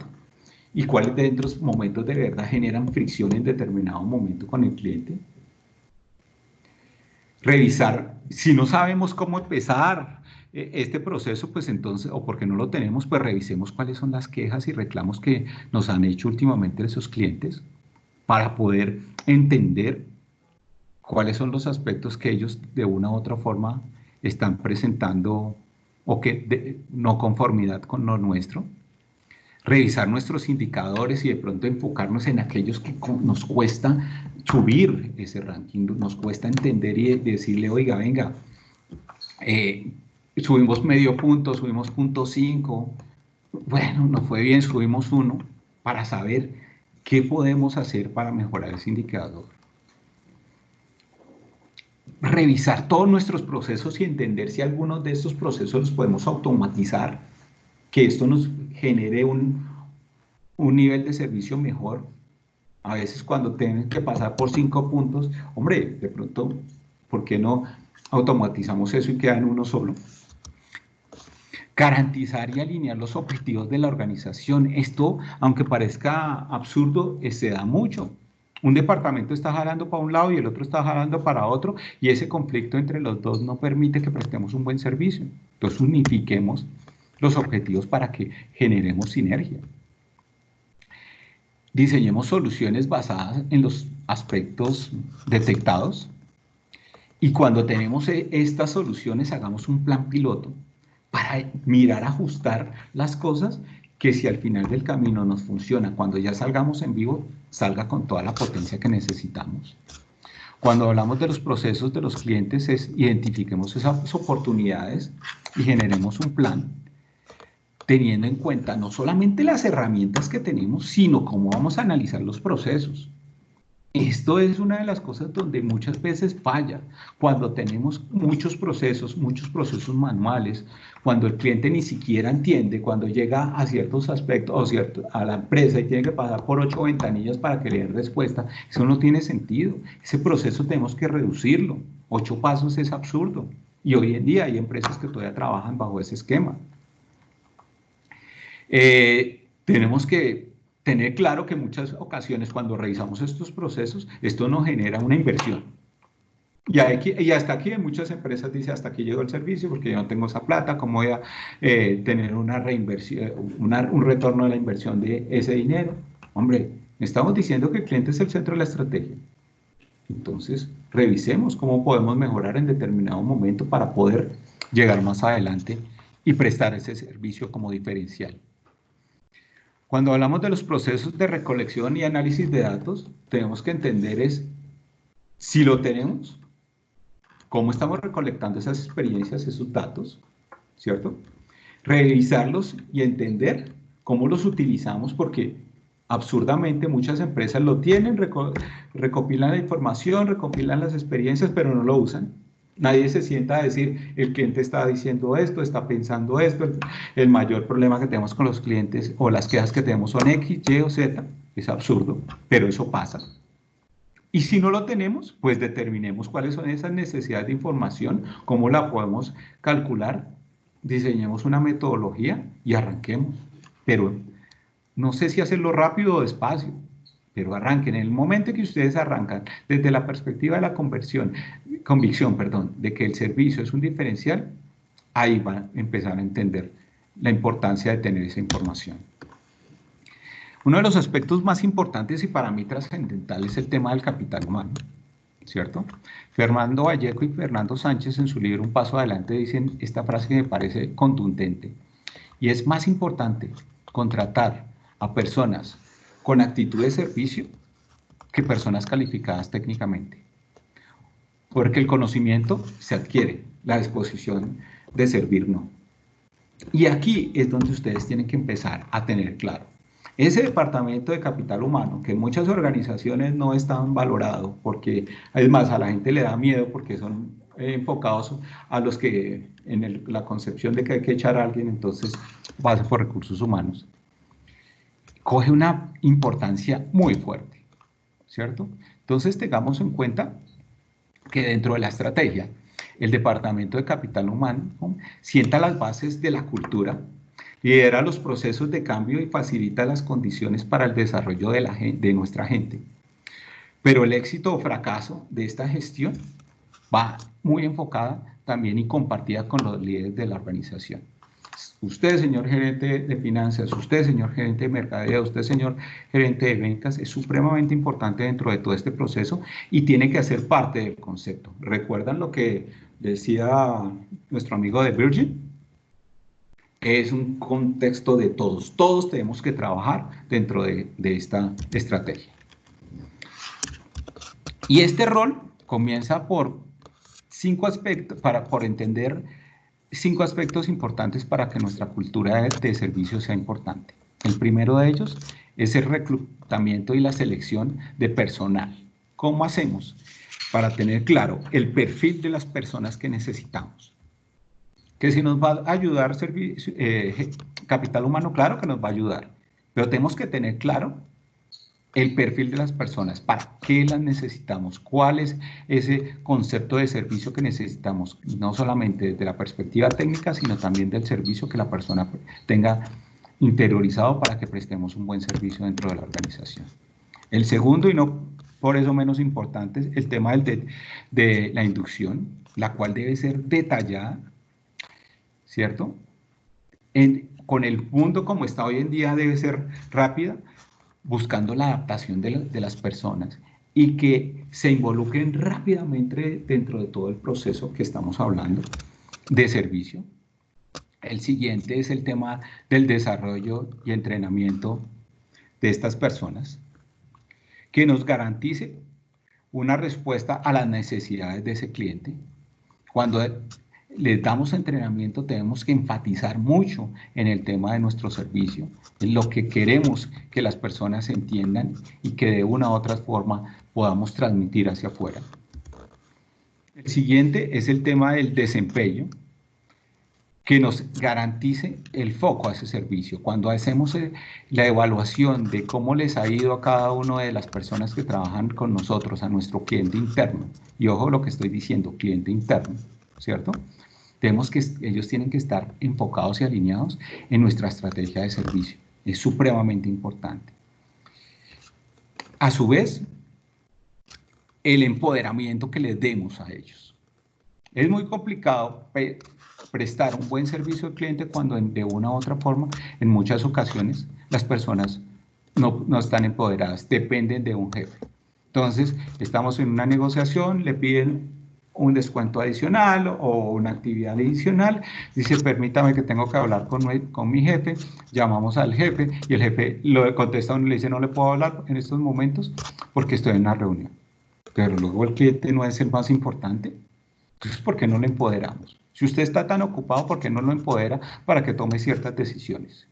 y cuáles de esos momentos de verdad generan fricción en determinado momento con el cliente. Revisar, si no sabemos cómo empezar este proceso, pues entonces, o porque no lo tenemos, pues revisemos cuáles son las quejas y reclamos que nos han hecho últimamente esos clientes para poder entender cuáles son los aspectos que ellos de una u otra forma están presentando o que no conformidad con lo nuestro. Revisar nuestros indicadores y de pronto enfocarnos en aquellos que nos cuesta subir ese ranking, nos cuesta entender y decirle, oiga, venga, subimos medio punto, subimos 0.5, bueno, nos fue bien, subimos 1, para saber qué podemos hacer para mejorar ese indicador. Revisar todos nuestros procesos y entender si algunos de estos procesos los podemos automatizar, que esto nos genere un nivel de servicio mejor. A veces cuando tienen que pasar por 5 puntos, hombre, de pronto, ¿por qué no automatizamos eso y queda en uno solo? Garantizar y alinear los objetivos de la organización. Esto, aunque parezca absurdo, se da mucho. Un departamento está jalando para un lado y el otro está jalando para otro y ese conflicto entre los dos no permite que prestemos un buen servicio. Entonces unifiquemos los objetivos para que generemos sinergia. Diseñemos soluciones basadas en los aspectos detectados y cuando tenemos estas soluciones hagamos un plan piloto para mirar, ajustar las cosas que si al final del camino nos funciona, cuando ya salgamos en vivo, salga con toda la potencia que necesitamos. Cuando hablamos de los procesos de los clientes, identifiquemos esas oportunidades y generemos un plan teniendo en cuenta no solamente las herramientas que tenemos, sino cómo vamos a analizar los procesos. Esto es una de las cosas donde muchas veces falla, cuando tenemos muchos procesos manuales, cuando el cliente ni siquiera entiende, cuando llega a ciertos aspectos a la empresa y tiene que pasar por 8 ventanillas para que le den respuesta, eso no tiene sentido. Ese proceso tenemos que reducirlo. 8 pasos es absurdo. Y hoy en día hay empresas que todavía trabajan bajo ese esquema. Tenemos que tener claro que en muchas ocasiones cuando revisamos estos procesos, esto nos genera una inversión. Y hasta aquí en muchas empresas dice, hasta aquí llegó el servicio porque yo no tengo esa plata, ¿cómo voy a tener una reinversión, un retorno de la inversión de ese dinero? Hombre, estamos diciendo que el cliente es el centro de la estrategia. Entonces, revisemos cómo podemos mejorar en determinado momento para poder llegar más adelante y prestar ese servicio como diferencial. Cuando hablamos de los procesos de recolección y análisis de datos, tenemos que entender si lo tenemos, cómo estamos recolectando esas experiencias, esos datos, ¿cierto? Revisarlos y entender cómo los utilizamos, porque absurdamente muchas empresas lo tienen, recopilan la información, recopilan las experiencias, pero no lo usan. Nadie se sienta a decir, el cliente está diciendo esto, está pensando esto, el mayor problema que tenemos con los clientes o las quejas que tenemos son X, Y o Z. Es absurdo, pero eso pasa. Y si no lo tenemos, pues determinemos cuáles son esas necesidades de información, cómo la podemos calcular, diseñemos una metodología y arranquemos. Pero no sé si hacerlo rápido o despacio, pero arranquen. En el momento que ustedes arrancan desde la perspectiva de la convicción, de que el servicio es un diferencial, ahí van a empezar a entender la importancia de tener esa información. Uno de los aspectos más importantes y para mí trascendentales es el tema del capital humano, ¿cierto? Fernando Vallejo y Fernando Sánchez en su libro Un Paso Adelante dicen esta frase que me parece contundente, y es más importante contratar a personas con actitud de servicio que personas calificadas técnicamente, porque el conocimiento se adquiere, la disposición de servir no. Y aquí es donde ustedes tienen que empezar a tener claro. Ese departamento de capital humano, que en muchas organizaciones no están valorado, porque además a la gente le da miedo porque son enfocados a los que en la concepción de que hay que echar a alguien, entonces pasa por recursos humanos, coge una importancia muy fuerte, ¿cierto? Entonces tengamos en cuenta que dentro de la estrategia, el departamento de capital humano, ¿no?, sienta las bases de la cultura, lidera los procesos de cambio y facilita las condiciones para el desarrollo de nuestra gente. Pero el éxito o fracaso de esta gestión va muy enfocada también y compartida con los líderes de la organización. Usted, señor gerente de finanzas, usted, señor gerente de mercadeo, usted, señor gerente de ventas, es supremamente importante dentro de todo este proceso y tiene que hacer parte del concepto. ¿Recuerdan lo que decía nuestro amigo de Virgin? Es un contexto de todos. Todos tenemos que trabajar dentro de esta estrategia. Y este rol comienza por 5 aspectos, por entender 5 aspectos importantes para que nuestra cultura de servicio sea importante. El primero de ellos es el reclutamiento y la selección de personal. ¿Cómo hacemos? Para tener claro el perfil de las personas que necesitamos. Que si nos va a ayudar capital humano, claro que nos va a ayudar, pero tenemos que tener claro el perfil de las personas, para qué las necesitamos, cuál es ese concepto de servicio que necesitamos, no solamente desde la perspectiva técnica, sino también del servicio que la persona tenga interiorizado para que prestemos un buen servicio dentro de la organización. El segundo, y no por eso menos importante, es el tema de la inducción, la cual debe ser detallada, ¿cierto? Con el mundo como está hoy en día debe ser rápida, buscando la adaptación de las personas y que se involucren rápidamente dentro de todo el proceso que estamos hablando de servicio. El siguiente es el tema del desarrollo y entrenamiento de estas personas, que nos garantice una respuesta a las necesidades de ese cliente. Cuando les damos entrenamiento, tenemos que enfatizar mucho en el tema de nuestro servicio, en lo que queremos que las personas entiendan y que de una u otra forma podamos transmitir hacia afuera. El siguiente es el tema del desempeño, que nos garantice el foco a ese servicio. Cuando hacemos la evaluación de cómo les ha ido a cada una de las personas que trabajan con nosotros, a nuestro cliente interno, y ojo lo que estoy diciendo, cliente interno, ¿cierto? Ellos tienen que estar enfocados y alineados en nuestra estrategia de servicio. Es supremamente importante. A su vez, el empoderamiento que les demos a ellos. Es muy complicado prestar un buen servicio al cliente cuando de una u otra forma, en muchas ocasiones, las personas no están empoderadas, dependen de un jefe. Entonces, estamos en una negociación, le piden un descuento adicional o una actividad adicional, dice, permítame que tengo que hablar con mi jefe, llamamos al jefe y el jefe lo contesta, uno le dice, no le puedo hablar en estos momentos porque estoy en una reunión. Pero luego el cliente no es el más importante, entonces ¿por qué no le empoderamos? Si usted está tan ocupado, ¿por qué no lo empodera para que tome ciertas decisiones?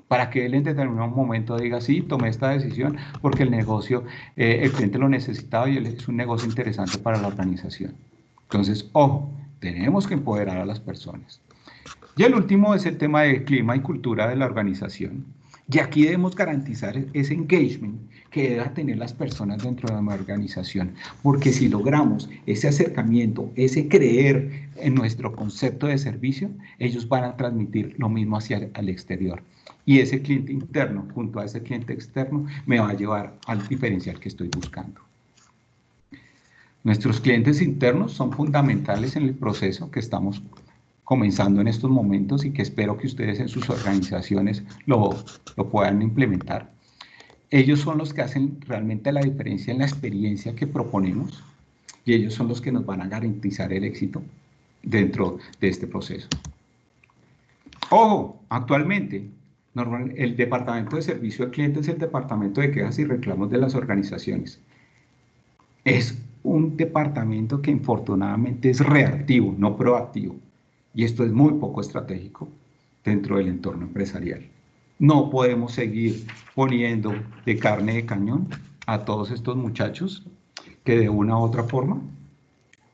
Para que él en determinado momento diga, sí, tomé esta decisión porque el negocio, el cliente lo necesitaba y es un negocio interesante para la organización. Entonces, ojo, tenemos que empoderar a las personas. Y el último es el tema de clima y cultura de la organización. Y aquí debemos garantizar ese engagement que deben tener las personas dentro de la organización, porque si logramos ese acercamiento, ese creer en nuestro concepto de servicio, ellos van a transmitir lo mismo hacia el exterior. Y ese cliente interno, junto a ese cliente externo, me va a llevar al diferencial que estoy buscando. Nuestros clientes internos son fundamentales en el proceso que estamos comenzando en estos momentos y que espero que ustedes en sus organizaciones lo puedan implementar. Ellos son los que hacen realmente la diferencia en la experiencia que proponemos y ellos son los que nos van a garantizar el éxito dentro de este proceso. Ojo, actualmente el departamento de servicio al cliente es el departamento de quejas y reclamos de las organizaciones. Es un departamento que infortunadamente es reactivo, no proactivo. Y esto es muy poco estratégico dentro del entorno empresarial. No podemos seguir poniendo de carne de cañón a todos estos muchachos que de una u otra forma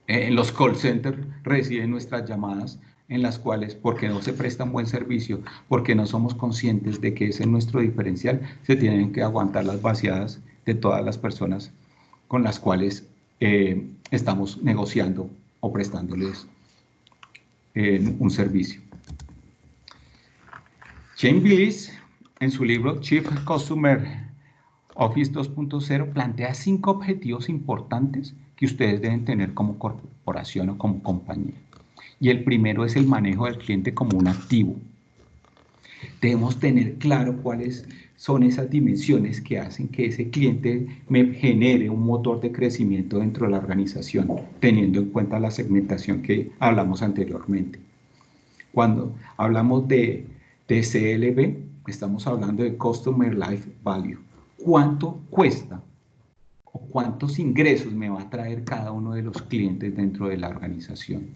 en los call centers reciben nuestras llamadas en las cuales, porque no se presta un buen servicio, porque no somos conscientes de que ese es nuestro diferencial, se tienen que aguantar las vaciadas de todas las personas con las cuales estamos negociando o prestándoles un servicio. Shane Billis, en su libro Chief Customer Office 2.0, plantea 5 objetivos importantes que ustedes deben tener como corporación o como compañía. Y el primero es el manejo del cliente como un activo. Debemos tener claro cuáles son esas dimensiones que hacen que ese cliente me genere un motor de crecimiento dentro de la organización, teniendo en cuenta la segmentación que hablamos anteriormente. Cuando hablamos de CLV, estamos hablando de Customer Life Value. ¿Cuánto cuesta o cuántos ingresos me va a traer cada uno de los clientes dentro de la organización?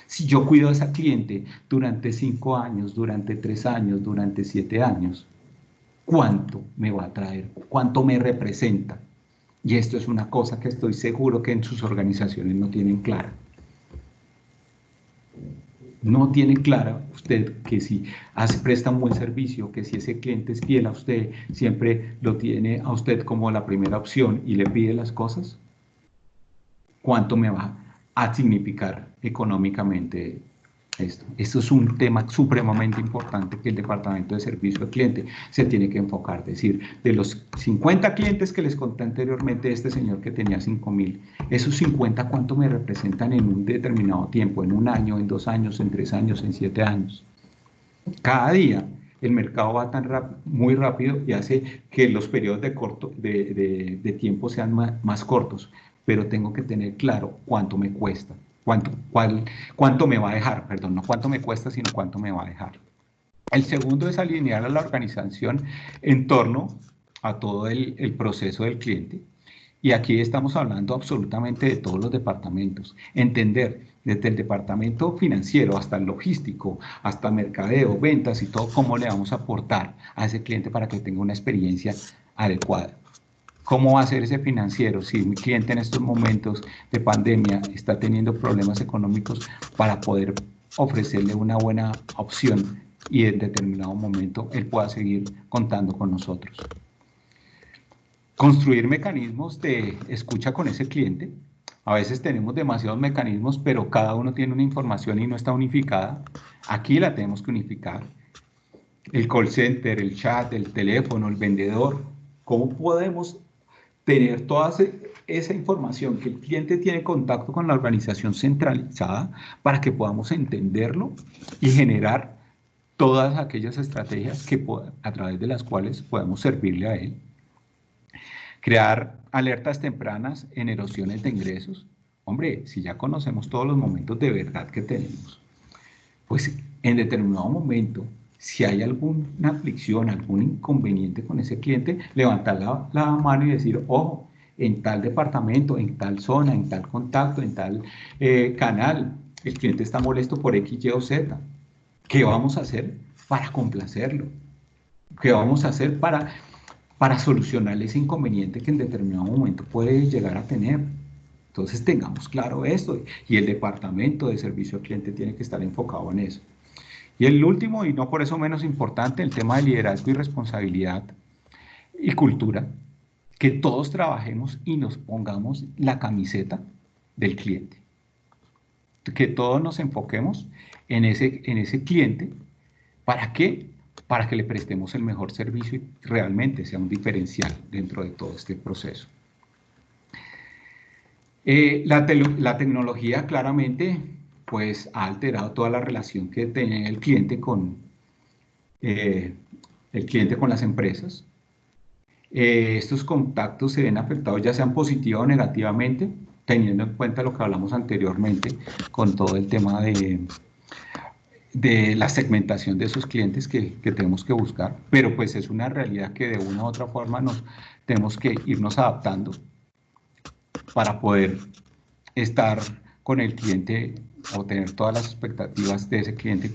Si yo cuido a esa cliente durante 5 años, durante 3 años, durante 7 años, ¿cuánto me va a traer? ¿Cuánto me representa? Y esto es una cosa que estoy seguro que en sus organizaciones no tienen clara. No tiene clara usted que si presta un buen servicio, que si ese cliente es fiel a usted, siempre lo tiene a usted como la primera opción y le pide las cosas, ¿cuánto me va a significar económicamente esto? Esto es un tema supremamente importante que el departamento de servicio al cliente se tiene que enfocar. Es decir, de los 50 clientes que les conté anteriormente, este señor que tenía 5,000, esos 50, ¿cuánto me representan en un determinado tiempo? En un año, en 2 años, en 3 años, en 7 años. Cada día el mercado va muy rápido y hace que los periodos de tiempo sean más cortos, pero tengo que tener claro cuánto me cuesta. ¿Cuánto me va a dejar? Perdón, no cuánto me cuesta, sino cuánto me va a dejar. El segundo es alinear a la organización en torno a todo el proceso del cliente. Y aquí estamos hablando absolutamente de todos los departamentos. Entender desde el departamento financiero hasta el logístico, hasta mercadeo, ventas y todo, cómo le vamos a aportar a ese cliente para que tenga una experiencia adecuada. ¿Cómo va a ser ese financiero si mi cliente en estos momentos de pandemia está teniendo problemas económicos para poder ofrecerle una buena opción y en determinado momento él pueda seguir contando con nosotros? Construir mecanismos de escucha con ese cliente. A veces tenemos demasiados mecanismos, pero cada uno tiene una información y no está unificada. Aquí la tenemos que unificar. El call center, el chat, el teléfono, el vendedor. ¿Cómo podemos tener toda esa información que el cliente tiene contacto con la organización centralizada para que podamos entenderlo y generar todas aquellas estrategias a través de las cuales podemos servirle a él? Crear alertas tempranas en erosiones de ingresos. Hombre, si ya conocemos todos los momentos de verdad que tenemos, pues en determinado momento, si hay alguna aflicción, algún inconveniente con ese cliente, levantar la mano y decir, ojo, en tal departamento, en tal zona, en tal contacto, en tal canal, el cliente está molesto por X, Y o Z. ¿Qué vamos a hacer para complacerlo? ¿Qué vamos a hacer para solucionar ese inconveniente que en determinado momento puede llegar a tener? Entonces tengamos claro esto, y el departamento de servicio al cliente tiene que estar enfocado en eso. Y el último, y no por eso menos importante, el tema de liderazgo y responsabilidad y cultura, que todos trabajemos y nos pongamos la camiseta del cliente, que todos nos enfoquemos en ese cliente. ¿Para qué? Para que le prestemos el mejor servicio y realmente sea un diferencial dentro de todo este proceso. La tecnología claramente pues ha alterado toda la relación que tiene el cliente con las empresas. Estos contactos se ven afectados ya sean positiva o negativamente, teniendo en cuenta lo que hablamos anteriormente con todo el tema de la segmentación de esos clientes que tenemos que buscar, pero pues es una realidad que de una u otra forma tenemos que irnos adaptando para poder estar con el cliente o tener todas las expectativas de ese cliente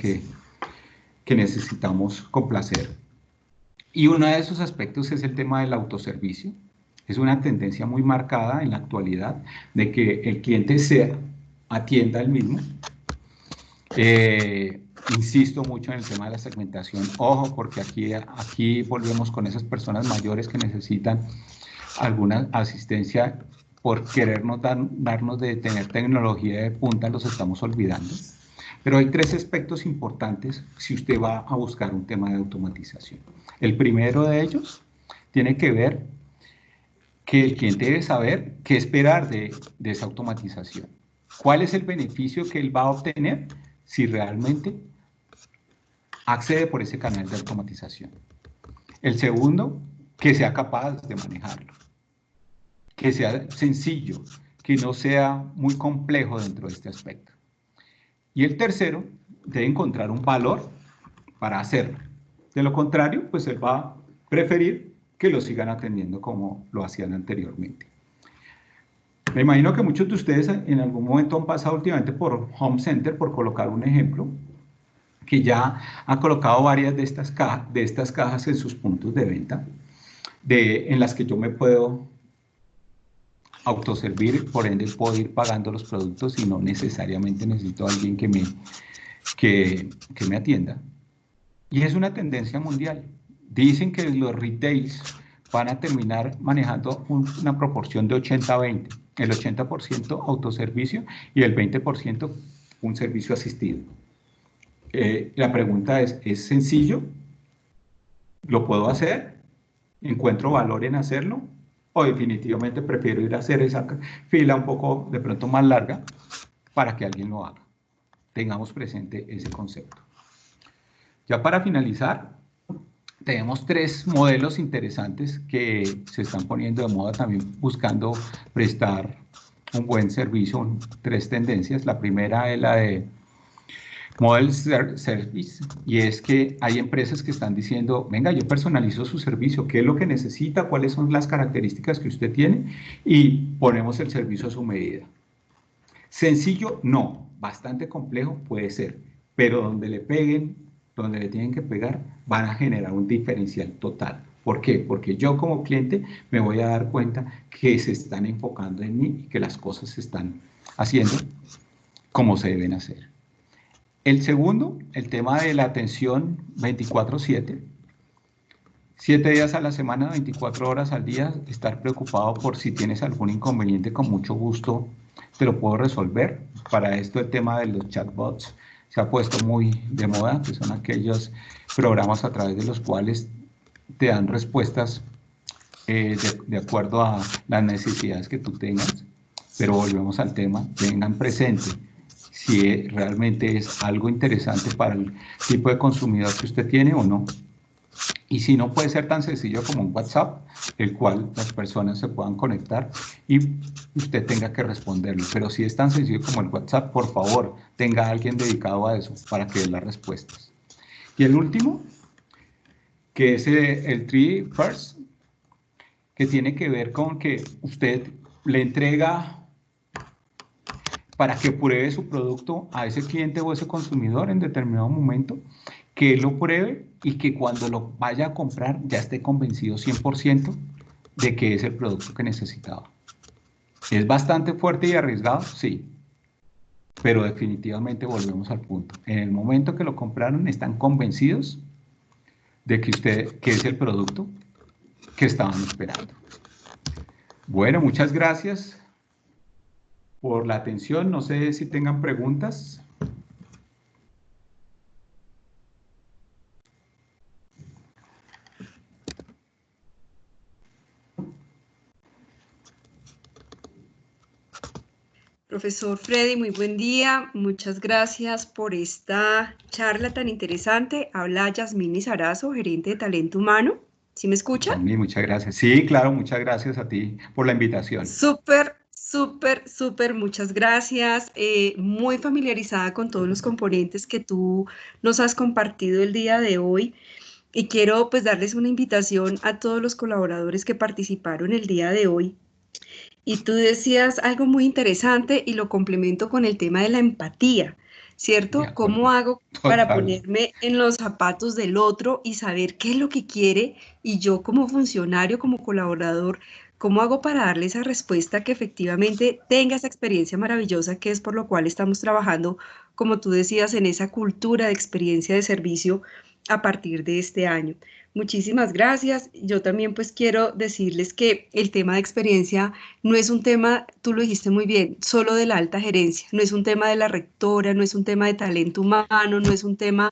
que necesitamos complacer. Y uno de esos aspectos es el tema del autoservicio. Es una tendencia muy marcada en la actualidad de que el cliente se atienda él mismo. Insisto mucho en el tema de la segmentación. Ojo, porque aquí volvemos con esas personas mayores que necesitan alguna asistencia. Por querernos darnos de tener tecnología de punta, los estamos olvidando. Pero hay tres aspectos importantes si usted va a buscar un tema de automatización. El primero de ellos tiene que ver que el cliente debe saber qué esperar de esa automatización. ¿Cuál es el beneficio que él va a obtener si realmente accede por ese canal de automatización? El segundo, que sea capaz de manejarlo, que sea sencillo, que no sea muy complejo dentro de este aspecto. Y el tercero, debe encontrar un valor para hacerlo. De lo contrario, pues él va a preferir que lo sigan atendiendo como lo hacían anteriormente. Me imagino que muchos de ustedes en algún momento han pasado últimamente por Home Center, por colocar un ejemplo, que ya ha colocado varias de estas cajas en sus puntos de venta, en las que yo me puedo autoservir, por ende puedo ir pagando los productos y no necesariamente necesito a alguien que me atienda. Y es una tendencia mundial. Dicen que los retails van a terminar manejando una proporción de 80-20, el 80% autoservicio y el 20% un servicio asistido. La pregunta ¿es sencillo? ¿Lo puedo hacer? ¿Encuentro valor en hacerlo? ¿O definitivamente prefiero ir a hacer esa fila un poco de pronto más larga para que alguien lo haga? Tengamos presente ese concepto. Ya para finalizar, tenemos tres modelos interesantes que se están poniendo de moda también buscando prestar un buen servicio, tres tendencias. La primera es la de Model Service, y es que hay empresas que están diciendo, venga, yo personalizo su servicio, ¿qué es lo que necesita? ¿Cuáles son las características que usted tiene? Y ponemos el servicio a su medida. Sencillo, no. Bastante complejo puede ser, pero donde le peguen, donde le tienen que pegar, van a generar un diferencial total. ¿Por qué? Porque yo como cliente me voy a dar cuenta que se están enfocando en mí y que las cosas se están haciendo como se deben hacer. El segundo, el tema de la atención 24/7. 7 días a la semana, 24 horas al día, estar preocupado por si tienes algún inconveniente, con mucho gusto te lo puedo resolver. Para esto el tema de los chatbots se ha puesto muy de moda, que son aquellos programas a través de los cuales te dan respuestas de acuerdo a las necesidades que tú tengas. Pero volvemos al tema, tengan presente si realmente es algo interesante para el tipo de consumidor que usted tiene o no. Y si no, puede ser tan sencillo como un WhatsApp, el cual las personas se puedan conectar y usted tenga que responderlo. Pero si es tan sencillo como el WhatsApp, por favor, tenga a alguien dedicado a eso para que dé las respuestas. Y el último, que es el 3 First, que tiene que ver con que usted le entrega para que pruebe su producto a ese cliente o ese consumidor en determinado momento, que él lo pruebe y que cuando lo vaya a comprar ya esté convencido 100% de que es el producto que necesitaba. ¿Es bastante fuerte y arriesgado? Sí, pero definitivamente volvemos al punto. En el momento que lo compraron, están convencidos de que es el producto que estaban esperando. Bueno, muchas gracias por la atención. No sé si tengan preguntas. Profesor Freddy, muy buen día. Muchas gracias por esta charla tan interesante. Habla Yasmín Lizarazo, gerente de talento humano. ¿Sí me escucha? Muchas gracias. Sí, claro, muchas gracias a ti por la invitación. Súper, súper, súper, muchas gracias. Muy familiarizada con todos los componentes que tú nos has compartido el día de hoy. Y quiero pues darles una invitación a todos los colaboradores que participaron el día de hoy. Y tú decías algo muy interesante y lo complemento con el tema de la empatía, De ¿cierto? ¿Cómo acuerdo. hago para Total. ponerme en los zapatos del otro y saber qué es lo que quiere? Y yo como funcionario, como colaborador, ¿cómo hago para darle esa respuesta que efectivamente tenga esa experiencia maravillosa que es por lo cual estamos trabajando, como tú decías, en esa cultura de experiencia de servicio a partir de este año? Muchísimas gracias. Yo también pues quiero decirles que el tema de experiencia no es un tema, tú lo dijiste muy bien, solo de la alta gerencia, no es un tema de la rectora, no es un tema de talento humano, no es un tema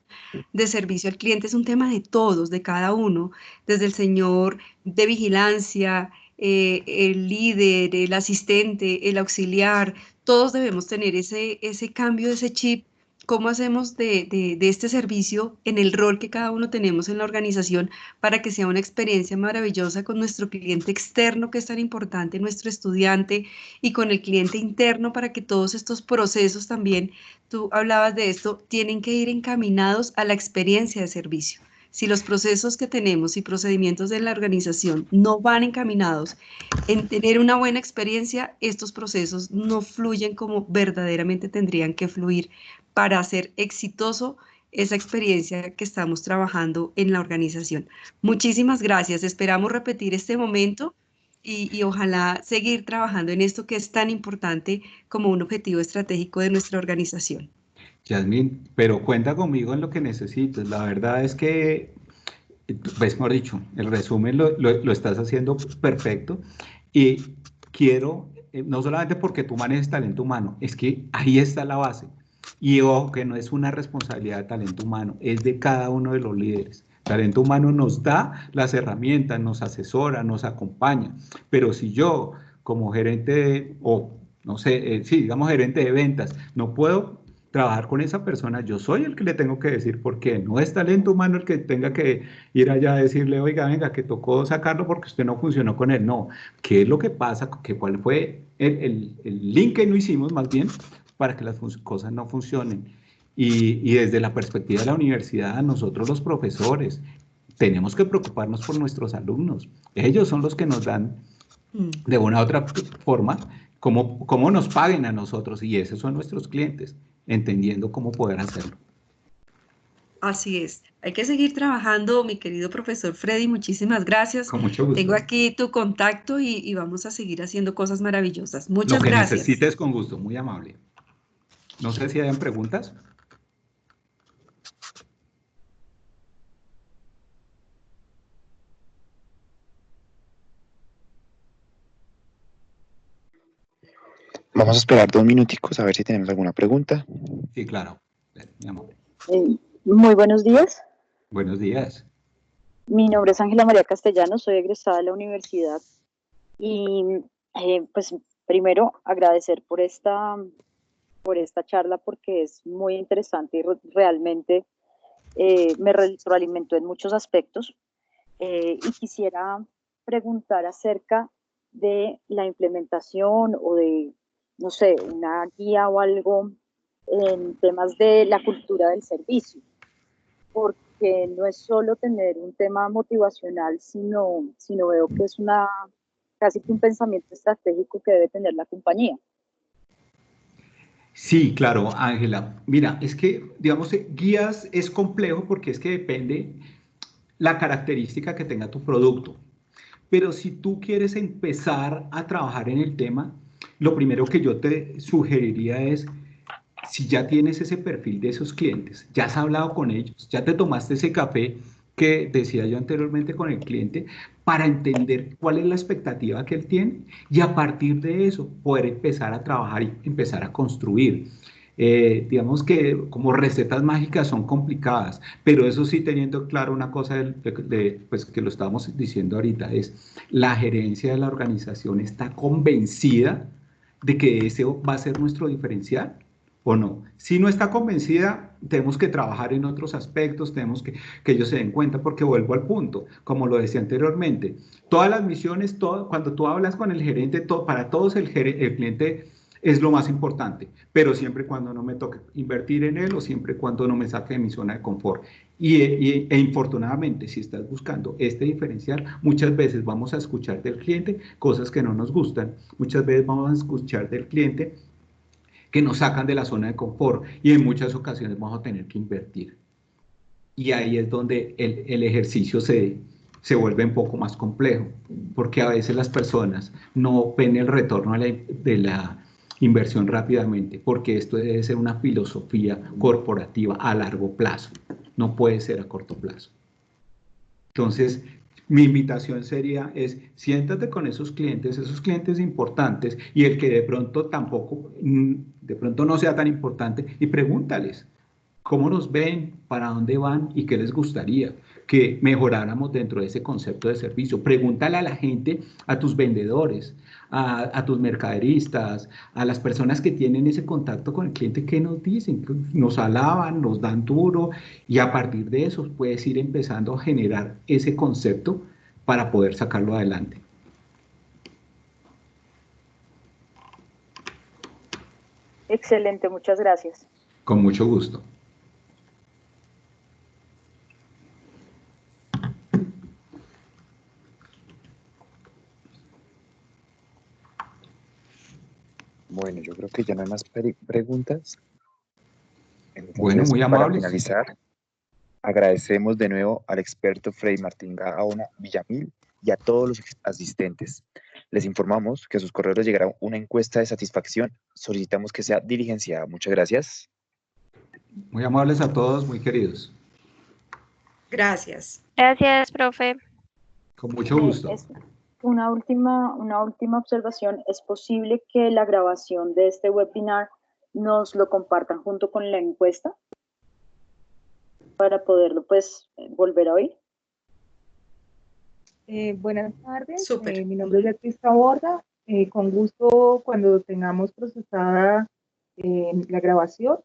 de servicio al cliente, es un tema de todos, de cada uno, desde el señor de vigilancia, el líder, el asistente, el auxiliar, todos debemos tener ese cambio, ese chip. ¿Cómo hacemos de este servicio en el rol que cada uno tenemos en la organización para que sea una experiencia maravillosa con nuestro cliente externo, que es tan importante, nuestro estudiante, y con el cliente interno, para que todos estos procesos también, tú hablabas de esto, tienen que ir encaminados a la experiencia de servicio? Si los procesos que tenemos y procedimientos de la organización no van encaminados en tener una buena experiencia, estos procesos no fluyen como verdaderamente tendrían que fluir para hacer exitoso esa experiencia que estamos trabajando en la organización. Muchísimas gracias. Esperamos repetir este momento y ojalá seguir trabajando en esto que es tan importante como un objetivo estratégico de nuestra organización. Yasmín, pero cuenta conmigo en lo que necesites. La verdad es que, pues, mejor dicho, el resumen lo estás haciendo perfecto y quiero, no solamente porque tú manejes talento humano, es que ahí está la base. Y ojo, que no es una responsabilidad de talento humano, es de cada uno de los líderes. Talento humano nos da las herramientas, nos asesora, nos acompaña, pero si yo como gerente o no sé, sí, digamos gerente de ventas, no puedo trabajar con esa persona, yo soy el que le tengo que decir por qué. No es talento humano el que tenga que ir allá a decirle, oiga, venga, que tocó sacarlo porque usted no funcionó con él. No, ¿qué es lo que pasa? ¿Cuál fue el link que no hicimos más bien para que las cosas no funcionen? Y desde la perspectiva de la universidad, nosotros los profesores tenemos que preocuparnos por nuestros alumnos. Ellos son los que nos dan de una u otra forma cómo nos paguen a nosotros, y esos son nuestros clientes, entendiendo cómo poder hacerlo. Así es. Hay que seguir trabajando, mi querido profesor Freddy. Muchísimas gracias. Con mucho gusto. Tengo aquí tu contacto y vamos a seguir haciendo cosas maravillosas. Lo Muchas que gracias. necesites, con gusto, muy amable. No sé si hayan preguntas. Vamos a esperar 2 minuticos a ver si tenemos alguna pregunta. Sí, claro. Mi amor. Muy buenos días. Buenos días. Mi nombre es Ángela María Castellanos, soy egresada de la universidad y pues primero agradecer por esta charla porque es muy interesante y realmente me retroalimentó en muchos aspectos y quisiera preguntar acerca de la implementación o de, no sé, una guía o algo en temas de la cultura del servicio, porque no es solo tener un tema motivacional, sino veo que es casi que un pensamiento estratégico que debe tener la compañía. Sí, claro, Ángela. Mira, es que, digamos, guías es complejo porque es que depende la característica que tenga tu producto. Pero si tú quieres empezar a trabajar en el tema, lo primero que yo te sugeriría es, si ya tienes ese perfil de esos clientes, ya has hablado con ellos, ya te tomaste ese café que decía yo anteriormente con el cliente, para entender cuál es la expectativa que él tiene y a partir de eso poder empezar a trabajar y empezar a construir. Digamos que como recetas mágicas son complicadas, pero eso sí teniendo claro una cosa pues que lo estábamos diciendo ahorita, es la gerencia de la organización está convencida de que ese va a ser nuestro diferencial o no. Si no está convencida, tenemos que trabajar en otros aspectos, tenemos que ellos se den cuenta, porque vuelvo al punto, como lo decía anteriormente, todas las misiones, cuando tú hablas con el gerente, para todos el cliente es lo más importante, pero siempre y cuando no me toque invertir en él o siempre y cuando no me saque de mi zona de confort. Infortunadamente, si estás buscando este diferencial, muchas veces vamos a escuchar del cliente cosas que no nos gustan, muchas veces vamos a escuchar del cliente que nos sacan de la zona de confort y en muchas ocasiones vamos a tener que invertir. Y ahí es donde el ejercicio se vuelve un poco más complejo, porque a veces las personas no ven el retorno de la inversión rápidamente, porque esto debe ser una filosofía corporativa a largo plazo, no puede ser a corto plazo. Entonces, mi invitación sería siéntate con esos clientes importantes y el que de pronto de pronto no sea tan importante y pregúntales cómo nos ven, para dónde van y qué les gustaría que mejoráramos dentro de ese concepto de servicio. Pregúntale a la gente, a tus vendedores, a tus mercaderistas, a las personas que tienen ese contacto con el cliente, ¿qué nos dicen? Nos alaban, nos dan duro y a partir de eso puedes ir empezando a generar ese concepto para poder sacarlo adelante. Excelente, muchas gracias. Con mucho gusto. Bueno, yo creo que ya no hay más preguntas. Bueno, Entonces, muy para amables. finalizar, agradecemos de nuevo al experto Freddy Martín Gaona Villamil y a todos los asistentes. Les informamos que a sus correos les llegará una encuesta de satisfacción. Solicitamos que sea diligenciada. Muchas gracias. Muy amables a todos, muy queridos. Gracias. Gracias, profe. Con mucho gusto. Una última observación. ¿Es posible que la grabación de este webinar nos lo compartan junto con la encuesta para poderlo pues volver a oír? Buenas tardes, Súper. mi nombre es Beatriz Taborda. Con gusto, cuando tengamos procesada la grabación,